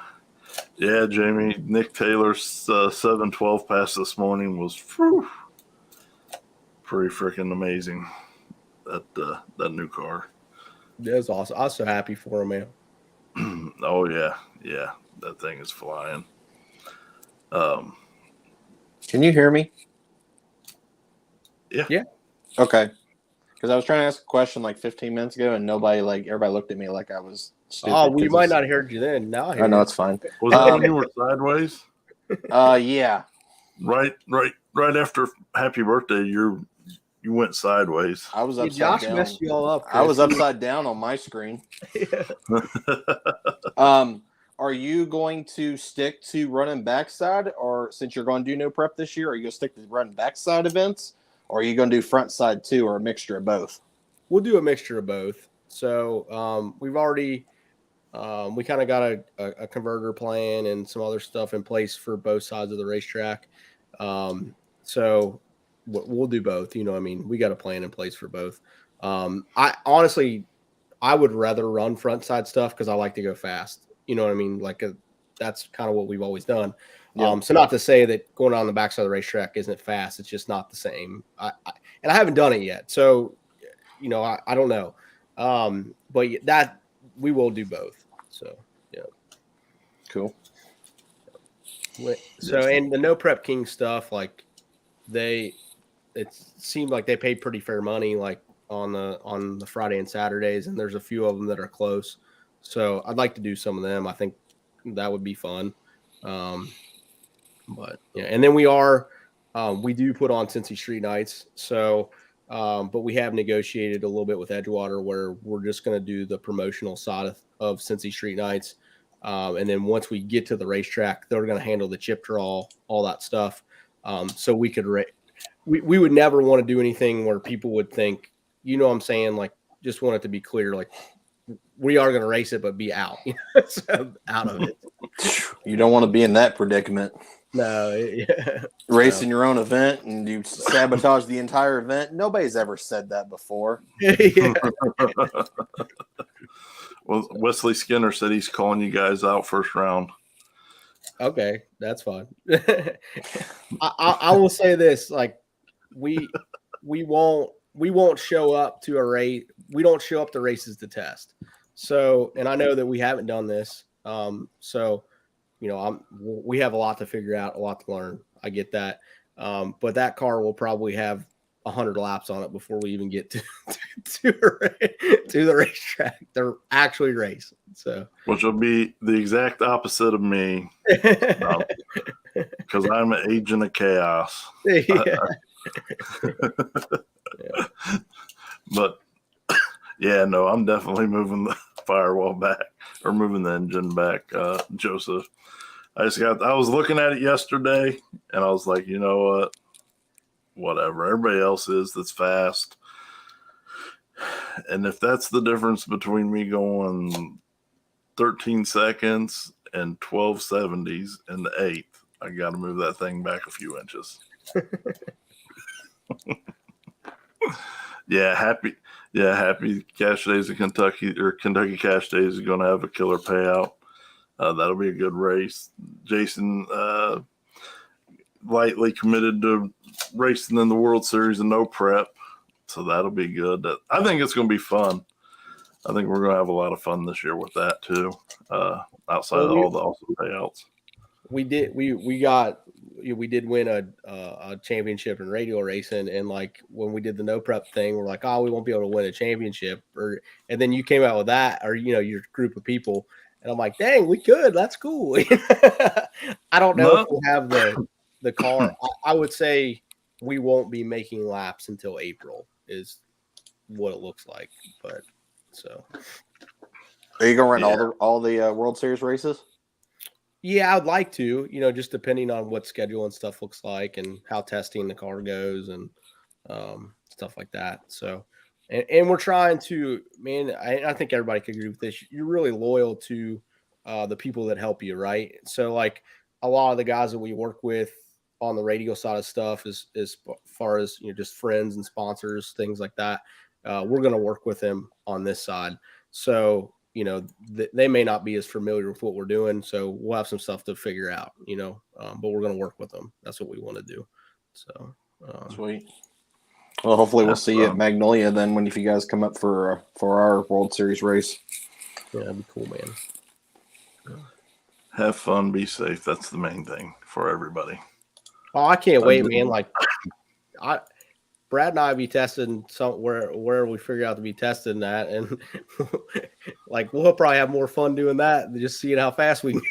yeah, Jamie. Nick Taylor's 712 pass this morning was pretty freaking amazing. That new car. That was awesome. I was so happy for him, man. Oh yeah, that thing is flying. Can you hear me? Yeah. Okay. Because I was trying to ask a question like 15 minutes ago, and everybody looked at me like I was stupid. Oh, we might not have heard you then. Now I hear know you. it's fine. Was that when you were sideways? Yeah. Right after Happy Birthday, you went sideways. I was upside Josh down. messed you all up, Chris. I was upside down on my screen. Are you going to stick to running backside, or since you're going to do no prep this year, are you going to stick to running backside events, or are you going to do front side too, or a mixture of both? We'll do a mixture of both. So we've already we kind of got a converter plan and some other stuff in place for both sides of the racetrack. So we'll do both. We got a plan in place for both. I honestly would rather run front side stuff because I like to go fast. You know what I mean? Like, that's kind of what we've always done. Yeah. So not to say that going on the backside of the racetrack isn't fast. It's just not the same. And I haven't done it yet. So, I don't know. But that we will do both. So, yeah. Cool. So, and the no prep king stuff, like, it seemed like they paid pretty fair money, like on the Friday and Saturdays. And there's a few of them that are close. So I'd like to do some of them. I think that would be fun. But yeah, and then we do put on Cincy Street Nights. So, but we have negotiated a little bit with Edgewater where we're just going to do the promotional side of Cincy Street Nights. And then once we get to the racetrack, they're going to handle the chip draw, all that stuff. So we could, we would never want to do anything where people would think, what I'm saying? Like, just want it to be clear, like, we are going to race it, but be out, so out of it. You don't want to be in that predicament. No. Racing your own event and you sabotage the entire event. Nobody's ever said that before. Well, Wesley Skinner said he's calling you guys out first round. Okay, that's fine. I will say this: like we won't show up to a race. We don't show up to races to test. So, and I know that we haven't done this. So, we have a lot to figure out, a lot to learn. I get that. But that car will probably have 100 laps on it before we even get to the racetrack. They're actually racing. So, which will be the exact opposite of me, because I'm an agent of chaos. Yeah. But yeah, no, I'm definitely moving the firewall back or moving the engine back, Joseph. I was looking at it yesterday and I was like, you know what? Whatever. Everybody else is that's fast. And if that's the difference between me going 13 seconds and 1270s in the 8th, I got to move that thing back a few inches. Happy Cash Days of Kentucky, or Kentucky Cash Days is going to have a killer payout. That'll be a good race. Jason lightly committed to racing in the World Series and no prep, so that'll be good. I think it's going to be fun. I think we're going to have a lot of fun this year with that too. Outside of all the awesome payouts, we did win a championship in radio racing, and like when we did the no prep thing, we're like, oh, we won't be able to win a championship, and then you came out with that, or your group of people, and I'm like, dang, we could. That's cool. I don't know if we'll have the car. I would say we won't be making laps until April is what it looks like, but so. Are you going to run all the World Series races? Yeah, I'd like to, just depending on what schedule and stuff looks like and how testing the car goes and stuff like that. So, and we're trying to, man, I think everybody could agree with this. You're really loyal to the people that help you, right? So, like a lot of the guys that we work with on the radio side of stuff as far as, just friends and sponsors, things like that. We're going to work with them on this side. So, they may not be as familiar with what we're doing. So we'll have some stuff to figure out, but we're going to work with them. That's what we want to do. So sweet. Well, hopefully we'll see you at Magnolia then if you guys come up for our World Series race. Yeah, that'd be cool, man. Have fun, be safe. That's the main thing for everybody. Oh, I can't wait, man. Like Brad and I be testing where we figure out to be testing that, and like we'll probably have more fun doing that than just seeing how fast we can.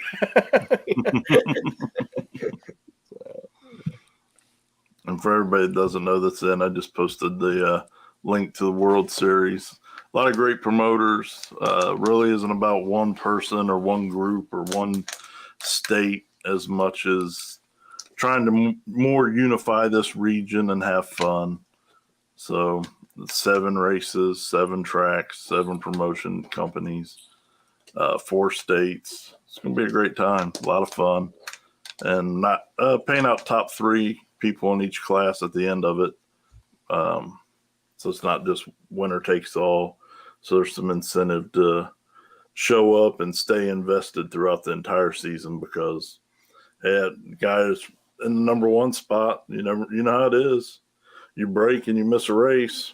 And for everybody that doesn't know that's in, I just posted the link to the World Series. A lot of great promoters. Really isn't about one person or one group or one state as much as trying to more unify this region and have fun. So 7 races, 7 tracks, 7 promotion companies, 4 states. It's going to be a great time, a lot of fun, and not paying out top 3 people in each class at the end of it. So it's not just winner takes all. So there's some incentive to show up and stay invested throughout the entire season because guys in the number 1 spot, you know how it is. You break and you miss a race,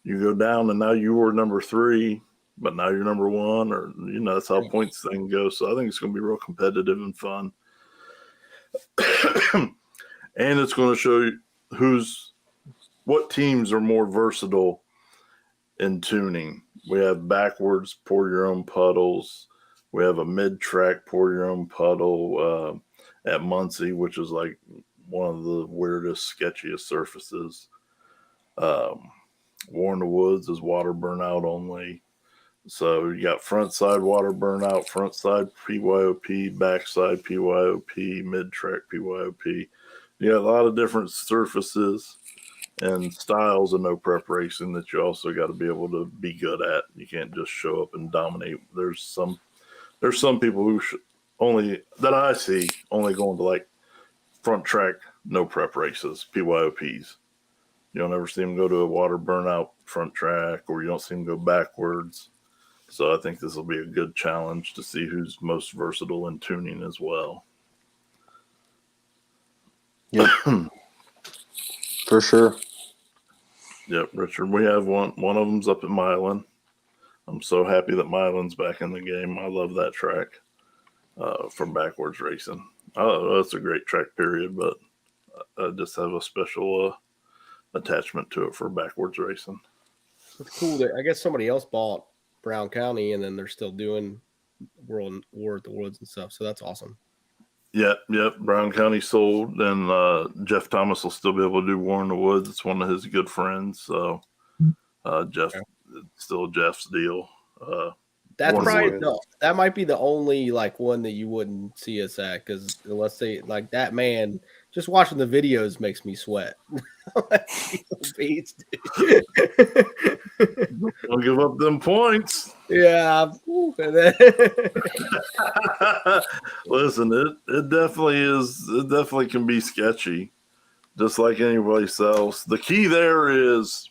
you go down and now you were number 3, but now you're number 1, or that's how points thing goes. So I think it's going to be real competitive and fun. And it's going to show you what teams are more versatile in tuning. We have backwards pour your own puddles. We have a mid-track pour your own puddle at Muncie, which is like one of the weirdest, sketchiest surfaces. Warren Woods is water burnout only. So you got front side water burnout, front side PYOP, back side PYOP, mid-track PYOP. You got a lot of different surfaces and styles of no prep racing that you also got to be able to be good at. You can't just show up and dominate. There's some people who that I see only going to like front track no prep races, PYOPs. You don't ever see them go to a water burnout front track, or you don't see them go backwards. So I think this will be a good challenge to see who's most versatile in tuning as well. Yep. For sure. Yep, Richard. We have one. One of them's up at Milan. I'm so happy that Milan's back in the game. I love that track for backwards racing. Oh, that's a great track, period. But I just have a special attachment to it for backwards racing. It's cool that I guess somebody else bought Brown County, and then they're still doing World War at the Woods and stuff. So that's awesome. Yep. Brown County sold, and Jeff Thomas will still be able to do War in the Woods. It's one of his good friends. So Jeff, it's still Jeff's deal. That's War in the probably Woods. no. That might be the only like one that you wouldn't see us at, because let's say like that man. Just watching the videos makes me sweat. Beats, dude. Don't give up them points. Yeah. Listen, it definitely is. It definitely can be sketchy, just like any place else. The key there is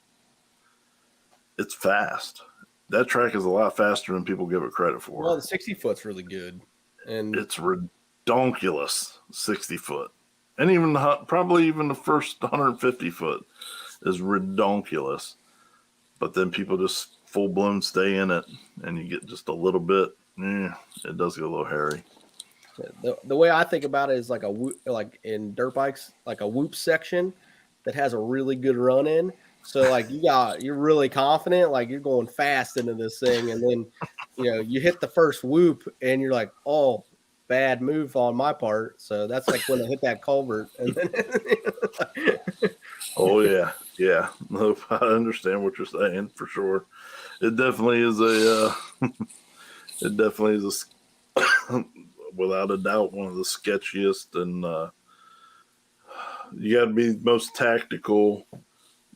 it's fast. That track is a lot faster than people give it credit for. Well, the 60 foot's really good, and it's redonkulous 60 foot, and even probably even the first 150 foot is redonkulous. But then people just full blown stay in it, and you get just a little bit. It does get a little hairy. The way I think about it is like like in dirt bikes, like a whoop section that has a really good run in. So like you're really confident, like you're going fast into this thing, and then you hit the first whoop, and you're like, oh, bad move on my part. So that's like when I hit that culvert. And then Oh yeah. Nope, I understand what you're saying for sure. It definitely is without a doubt one of the sketchiest, and you got to be the most tactical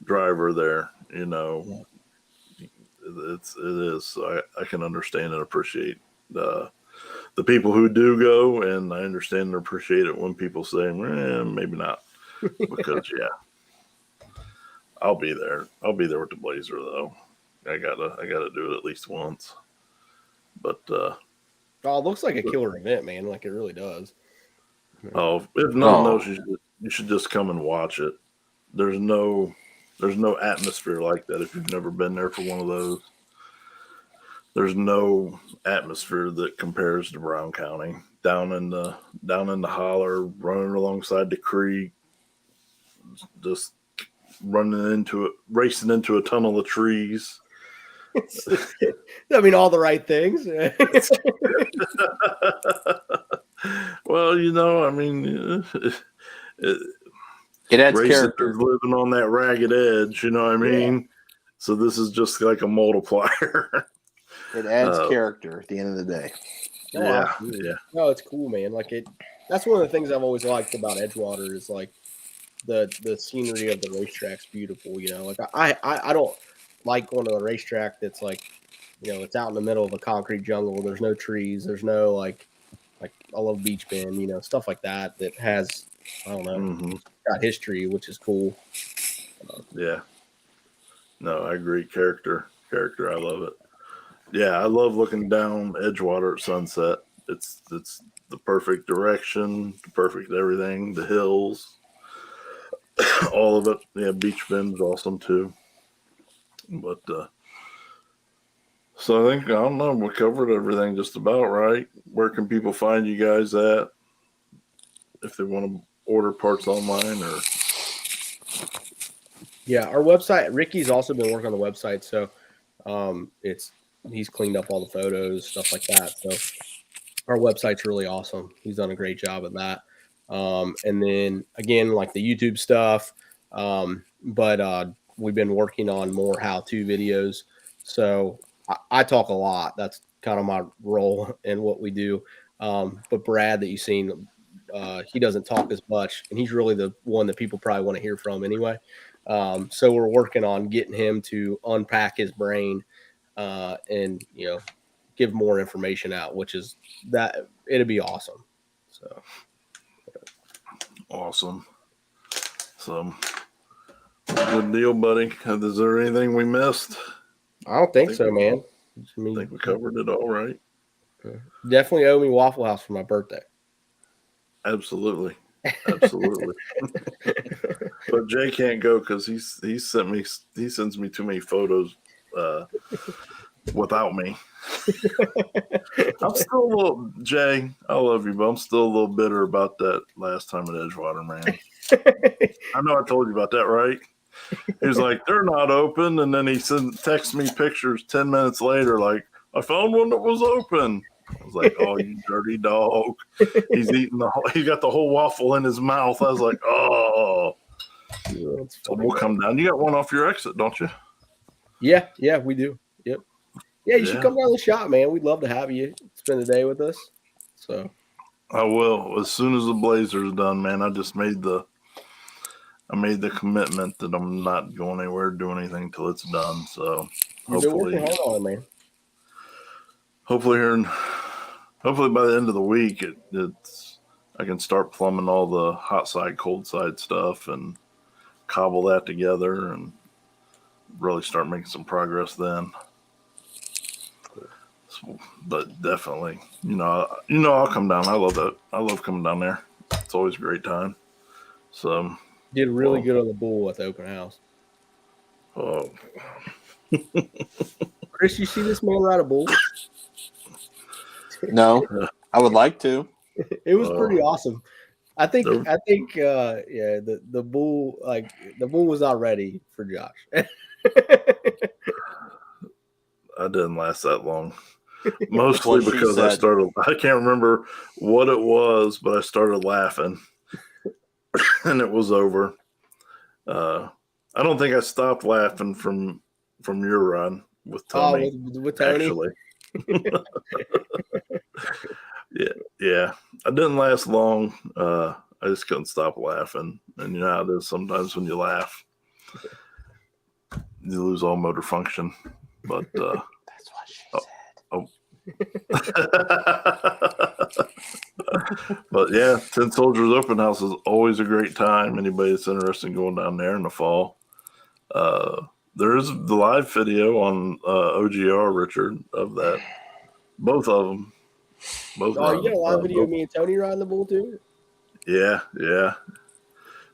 driver there. It is. So I can understand and appreciate the people who do go, and I understand and appreciate it when people say, maybe not, because I'll be there. I'll be there with the Blazer though. I gotta do it at least once. But it looks like a killer event, man. Like it really does. Oh, if nothing else, you should just come and watch it. There's no atmosphere like that if you've never been there for one of those. There's no atmosphere that compares to Brown County. Down in the holler, running alongside the creek, just racing into a tunnel of trees. I mean, all the right things. Well, I mean, it adds character. Living on that ragged edge, you know what I mean? Yeah. So this is just like a multiplier. It adds character at the end of the day. Yeah. No, it's cool, man. Like that's one of the things I've always liked about Edgewater is like the scenery of the racetrack's beautiful. Like I don't like going to a racetrack that's like, it's out in the middle of a concrete jungle. There's no trees. There's no like I love Beach Bend, stuff like that has, I don't know, got history, which is cool. Yeah. No, I agree. Character. I love it. Yeah, I love looking down Edgewater at sunset. It's the perfect direction, the perfect everything, the hills, all of it. Yeah, Beach Bend is awesome too. But so I don't know, we covered everything just about, right? Where can people find you guys at if they want to order parts online or? Yeah, our website, Ricky's also been working on the website. So he's cleaned up all the photos, stuff like that. So our website's really awesome. He's done a great job at that. And then again, like the YouTube stuff, but we've been working on more how-to videos. So I talk a lot. That's kind of my role in what we do. But Brad that you've seen, he doesn't talk as much, and he's really the one that people probably want to hear from anyway. So we're working on getting him to unpack his brain and give more information out, which is that it'd be awesome. So awesome. So good deal, buddy. Is there anything we missed? I don't think so, man. I think we covered it all right. Definitely owe me Waffle House for my birthday. Absolutely. Absolutely. But Jay can't go because he sends me too many photos without me. I'm still a little, Jay, I love you, but I'm still a little bitter about that last time at Edgewater, man. I know I told you about that, right? He was like, they're not open. And then he texts me pictures 10 minutes later, like, I found one that was open. I was like, oh, you dirty dog. He's got the whole waffle in his mouth. I was like, oh. So we'll come down. You got one off your exit, don't you? Yeah, we do. Yep. Yeah, you should come down to the shop, man. We'd love to have you spend the day with us. So I will. As soon as the Blazer's done, man, I made the commitment that I'm not going anywhere, doing anything till it's done. So you've been working hard on it, man. Hopefully by the end of the week, I can start plumbing all the hot side, cold side stuff and cobble that together and really start making some progress then. So, but definitely, I'll come down. I love that. I love coming down there. It's always a great time. So did really good on the bull at the open house. Oh, Chris, you see this man ride a bull? No, I would like to. It was pretty awesome. I think the bull was not ready for Josh. I didn't last that long. Mostly because I can't remember what it was, but I started laughing and it was over. I don't think I stopped laughing from your run with Tony. With Tony? Actually. Yeah. I didn't last long. I just couldn't stop laughing. And you know how it is sometimes when you laugh, you lose all motor function. But that's what she said. Oh. But yeah, 10 Soldiers Open House is always a great time. Anybody that's interested in going down there in the fall. There is the live video on OGR, Richard, of that. Both of them. You got a live video of me and Tony riding the bull too? Yeah.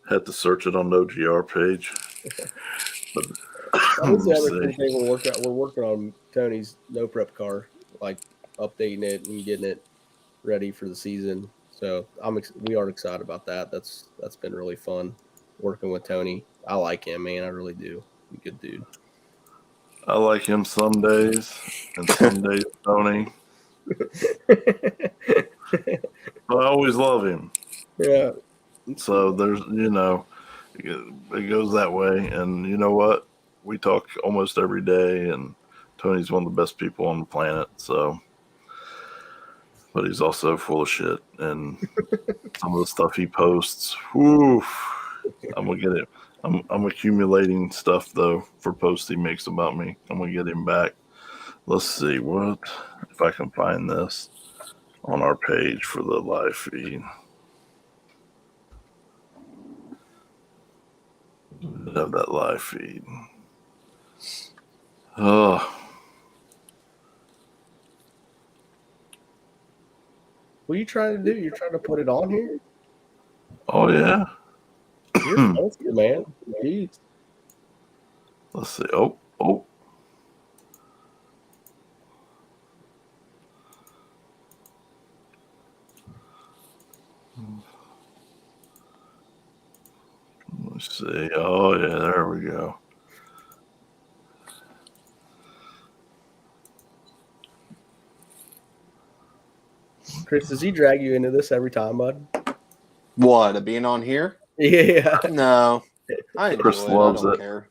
Had to search it on the OGR page. But, that's the other cool thing we're working on Tony's no prep car, like updating it and getting it ready for the season. So we are excited about that. That's been really fun working with Tony. I like him, man. I really do. He's a good dude. I like him some days, and some days Tony. But I always love him. Yeah. So there's, it goes that way. And you know what? We talk almost every day, and Tony's one of the best people on the planet. So, but he's also full of shit, and some of the stuff he posts, whew, I'm gonna get it. I'm accumulating stuff though for posts he makes about me. I'm gonna get him back. Let's see if I can find this on our page for the live feed. Have that live feed. Oh. What are you trying to do? You're trying to put it on here? Oh yeah. You're fancy, man. Jeez. Let's see. Oh. Let's see. Oh yeah, there we go. Chris, does he drag you into this every time, bud? What, being on here? Yeah. No. I enjoy Chris it. loves I don't it. care.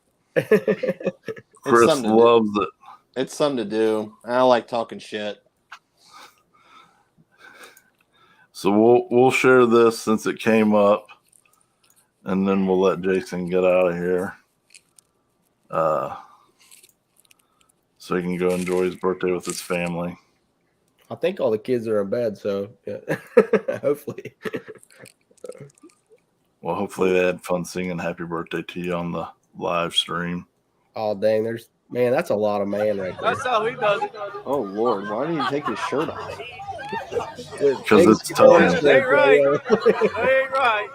Chris loves it. It's something to do. I like talking shit. So we'll share this since it came up, and then we'll let Jason get out of here, so he can go enjoy his birthday with his family. I think all the kids are in bed, so yeah. Hopefully. Well, hopefully they had fun singing "Happy Birthday" to you on the live stream. Oh dang! There's Man, that's a lot of man right there. That's how he does it. Oh Lord, why did he take his shirt off? Because it's tough. That ain't right. That ain't right.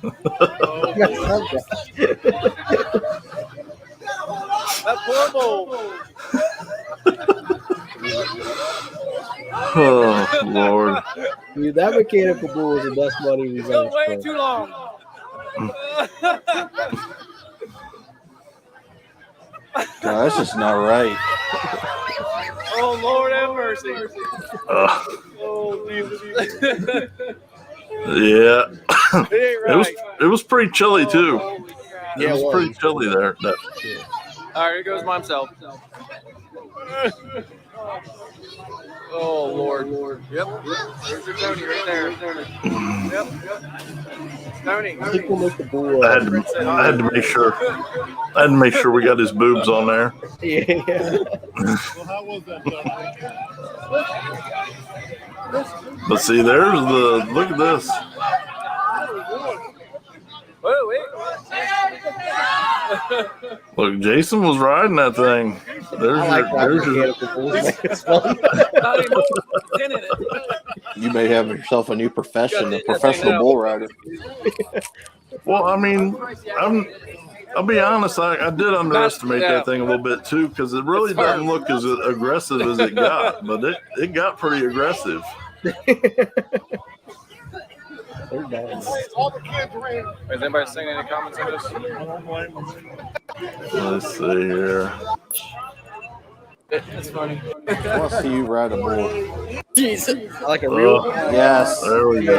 Oh, that poor bull. Oh Lord. Dude, that mechanical bull is the best money we've ever Go way spent. too long. God, that's just not right. Oh, Lord have mercy. Oh, Jesus. Yeah. It ain't right. It was pretty chilly too. Yeah, It was it pretty was. chilly there. All right, here goes my himself. Oh, Lord. Yep. There's your Tony right there. Yep. Tony. I think we'll make the bull. I had to make sure. I had to make sure we got his boobs on there. Yeah. Well, how was that, But see, there's the look at this. Look, Jason was riding that thing. There's You may have yourself a new profession, a professional bull rider. Well, I mean, I'll be honest. I did underestimate that thing a little bit too, because it really doesn't look as aggressive as it got, but it got pretty aggressive. All the kids ran. Is anybody saying any comments on this? Let's see here. It's funny. I want to see you ride a bull. Jesus. Like a real Yes. There we go.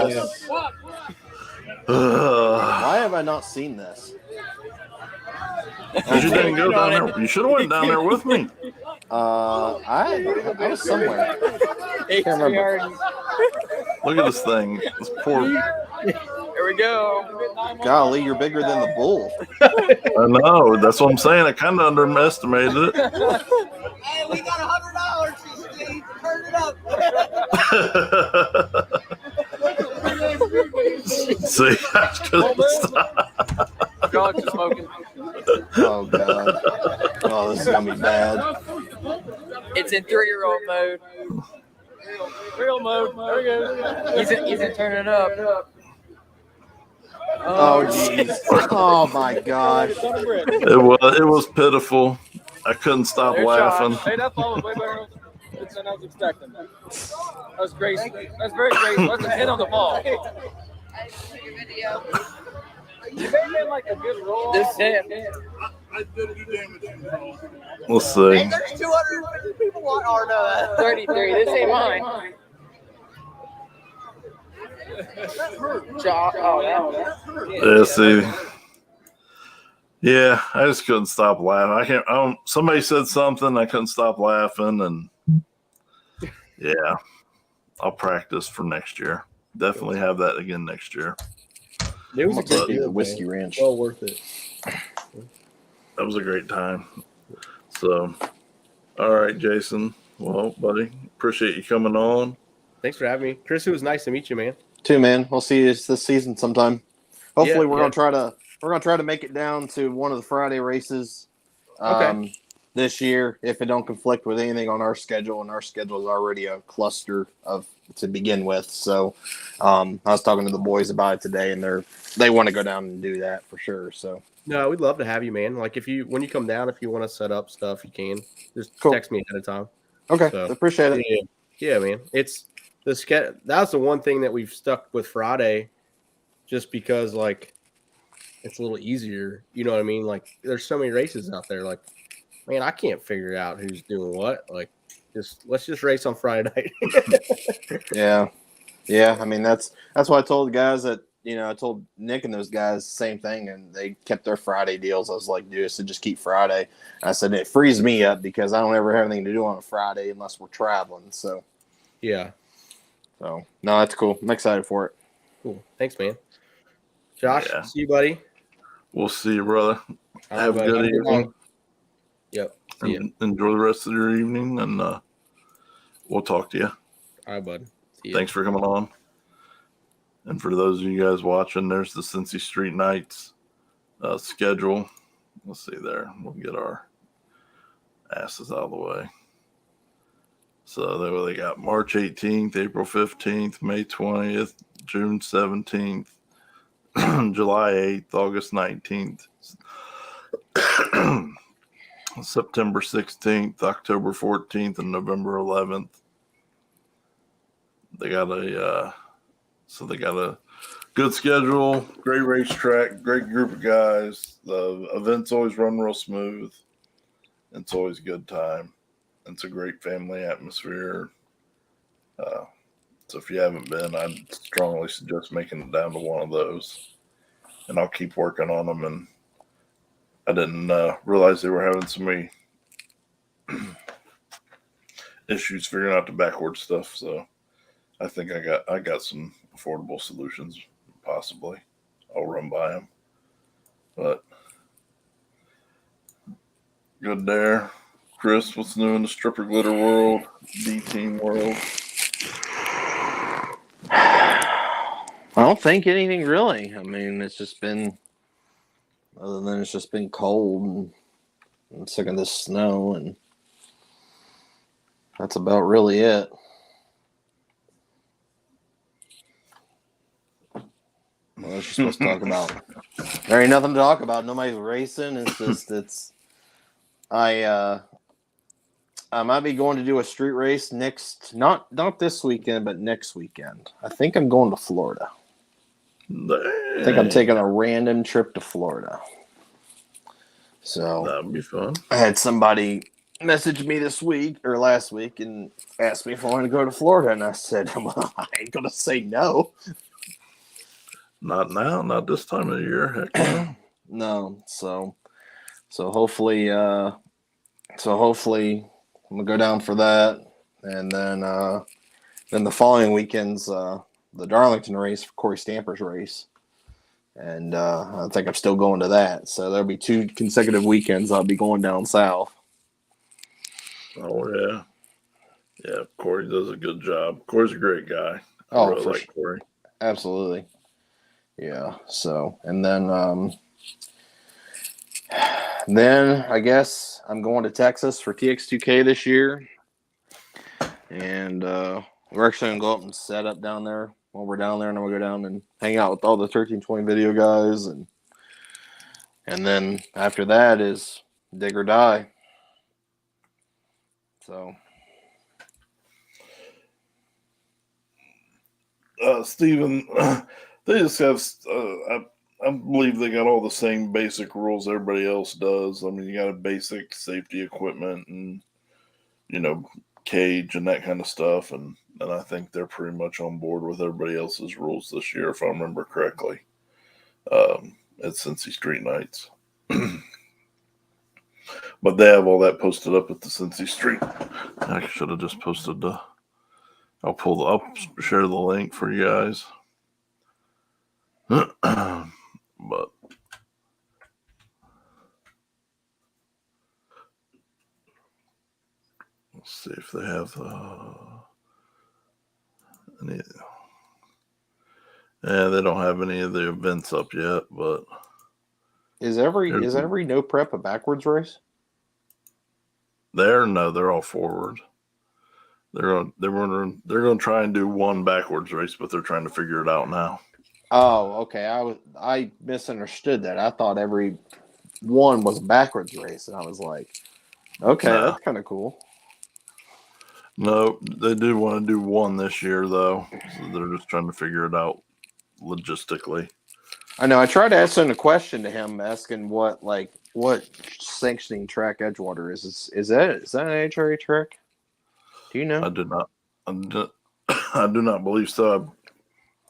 Yes. Why have I not seen this? Because you didn't go down there. You should have went down there with me. I was somewhere. Can't remember. Look at this thing. This poor. Here we go. Golly, you're bigger than the bull. I know. That's what I'm saying. I kind of underestimated it. Hey, we got $100, Steve. Turn it up. See, I couldn't stop. God's smoking. Oh God. Oh, this is gonna be bad. It's in 3-year-old mode. Real mode. There we go. He's in turn it up. Oh jeez. Oh my gosh. It was pitiful. I couldn't stop laughing. Hey, that ball was way better than I was expecting. That's great. That's very great. That's a hit on the ball. You made like a good roll. This hit. I did do damage. We'll see. Hey, there's 250 people watching. Or no, 33. This ain't mine. Yeah, see. Yeah, I just couldn't stop laughing. Somebody said something, I couldn't stop laughing, and yeah, I'll practice for next year. Definitely have that again next year. It was a good deal, the Whiskey Ranch. Well worth it. That was a great time. So, all right, Jason. Well, buddy, appreciate you coming on. Thanks for having me, Chris. It was nice to meet you, man. Too, man. We'll see you this season sometime. Hopefully, Yeah, we're gonna try to make it down to one of the Friday races. This year, if it don't conflict with anything on our schedule, and our schedule is already a cluster of to begin with. So, I was talking to the boys about it today, and they want to go down and do that for sure. So, No, we'd love to have you, man. Like when you come down, if you want to set up stuff, you can just text me ahead of time. okay, So, appreciate it. Yeah, man. It's the that's the one thing that we've stuck with Friday, just because like it's a little easier. You know what I mean? Like there's so many races out there. Like, man, I can't figure out who's doing what. Like, let's just race on Friday night. Yeah. I mean, that's why I told the guys that, I told Nick and those guys the same thing, and they kept their Friday deals. I was like, dude, I said, just keep Friday. And I said, it frees me up because I don't ever have anything to do on a Friday unless we're traveling. So, yeah. So, no, that's cool. I'm excited for it. Cool. Thanks, man. Josh, Yeah. see you, buddy. We'll see you, brother. All Have a right, good buddy. evening. Yep. See ya. Enjoy the rest of your evening, and we'll talk to you. All right, bud. See ya. Thanks for coming on. And for those of you guys watching, there's the Cincy Street Nights schedule. let's see there. We'll get our asses out of the way. So they got March 18th, April 15th, May 20th, June 17th, July 8th, August 19th, September 16th, October 14th, and November 11th. They got a good schedule, great racetrack, great group of guys. The events always run real smooth. It's always a good time. It's a great family atmosphere. So if you haven't been, I'd strongly suggest making it down to one of those. And I'll keep working on them. And I didn't realize they were having so many issues figuring out the backward stuff. So I think I got some affordable solutions. Possibly, I'll run by them. But good there. Chris, what's new in the stripper glitter world, D-team world? I don't think anything really. I mean, it's just been, other than it's just been cold and I'm sick of this snow, and that's about really it. What else you supposed to talk about? There ain't nothing to talk about. Nobody's racing. It's just I might be going to do a street race not this weekend, but next weekend. I think I'm going to Florida. I think I'm taking a random trip to Florida. So that'd be fun. I had somebody message me this week or last week and asked me if I wanted to go to Florida, and I said, well, I ain't gonna say no. Not now, not this time of the year. Heck no. No. So hopefully I'm gonna go down for that, and then the following weekend's the Darlington race for Corey Stamper's race, and I think I'm still going to that. So there'll be 2 consecutive weekends I'll be going down south. Oh yeah. Corey does a good job. Corey's a great guy. Oh, I really like sure. Corey. Absolutely. Yeah. So, and then I guess I'm going to Texas for TX2K this year, and we're actually gonna go up and set up down there while we're down there, and then we'll go down and hang out with all the 1320 video guys, and then after that is dig or die. So, Steven, they just have. I believe they got all the same basic rules everybody else does. I mean, you got a basic safety equipment and, cage and that kind of stuff. And I think they're pretty much on board with everybody else's rules this year, if I remember correctly, at Cincy Street Nights. But they have all that posted up at the Cincy Street. I should have just posted I'll share the link for you guys. But let's see if they have any. Yeah, they don't have any of the events up yet. But is every no prep a backwards race? They're all forward. They're going to try and do one backwards race, but they're trying to figure it out now. Oh, okay. I misunderstood that. I thought every one was a backwards race, and I was like, okay, that's kind of cool. No, they do want to do one this year, though. So they're just trying to figure it out logistically. I know. I tried asking a question to him, asking what sanctioning track Edgewater is. Is that an HRA track? Do you know? I do not believe so.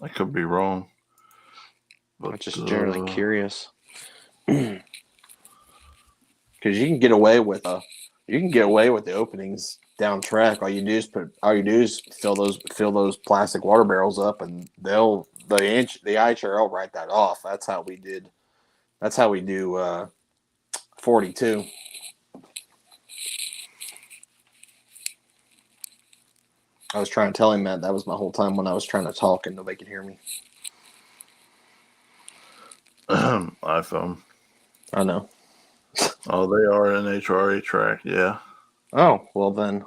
I could be wrong. But, I'm just generally curious, because you can get away with the openings down track. All you do is fill those plastic water barrels up, and the IHR will write that off. That's how we do 42. I was trying to tell him that was my whole time when I was trying to talk and nobody could hear me. iPhone. I know. Oh, they are an HRA track, yeah. Oh, well then.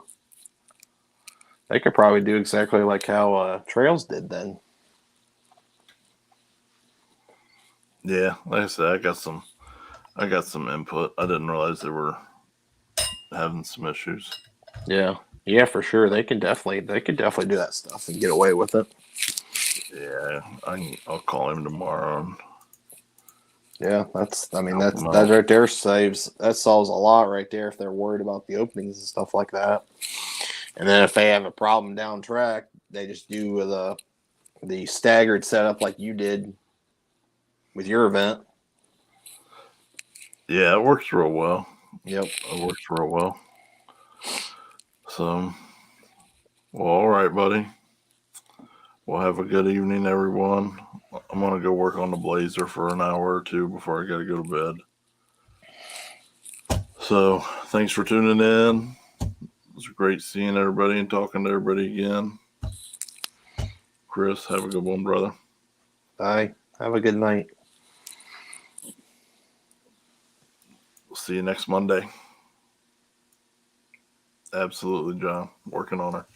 They could probably do exactly like how Trails did then. Yeah, like I said, I got some input. I didn't realize they were having some issues. Yeah. Yeah, for sure. They could definitely do that stuff and get away with it. Yeah, I'll call him tomorrow. And Yeah, that them right out. there solves a lot right there if they're worried about the openings and stuff like that. And then if they have a problem down track, they just do the staggered setup like you did with your event. Yeah, it works real well. Yep. It works real well. So, well, all right, buddy. Well, have a good evening, everyone. I'm going to go work on the Blazer for an hour or two before I got to go to bed. So, thanks for tuning in. It was great seeing everybody and talking to everybody again. Chris, have a good one, brother. Bye. Have a good night. We'll see you next Monday. Absolutely, John. Working on her.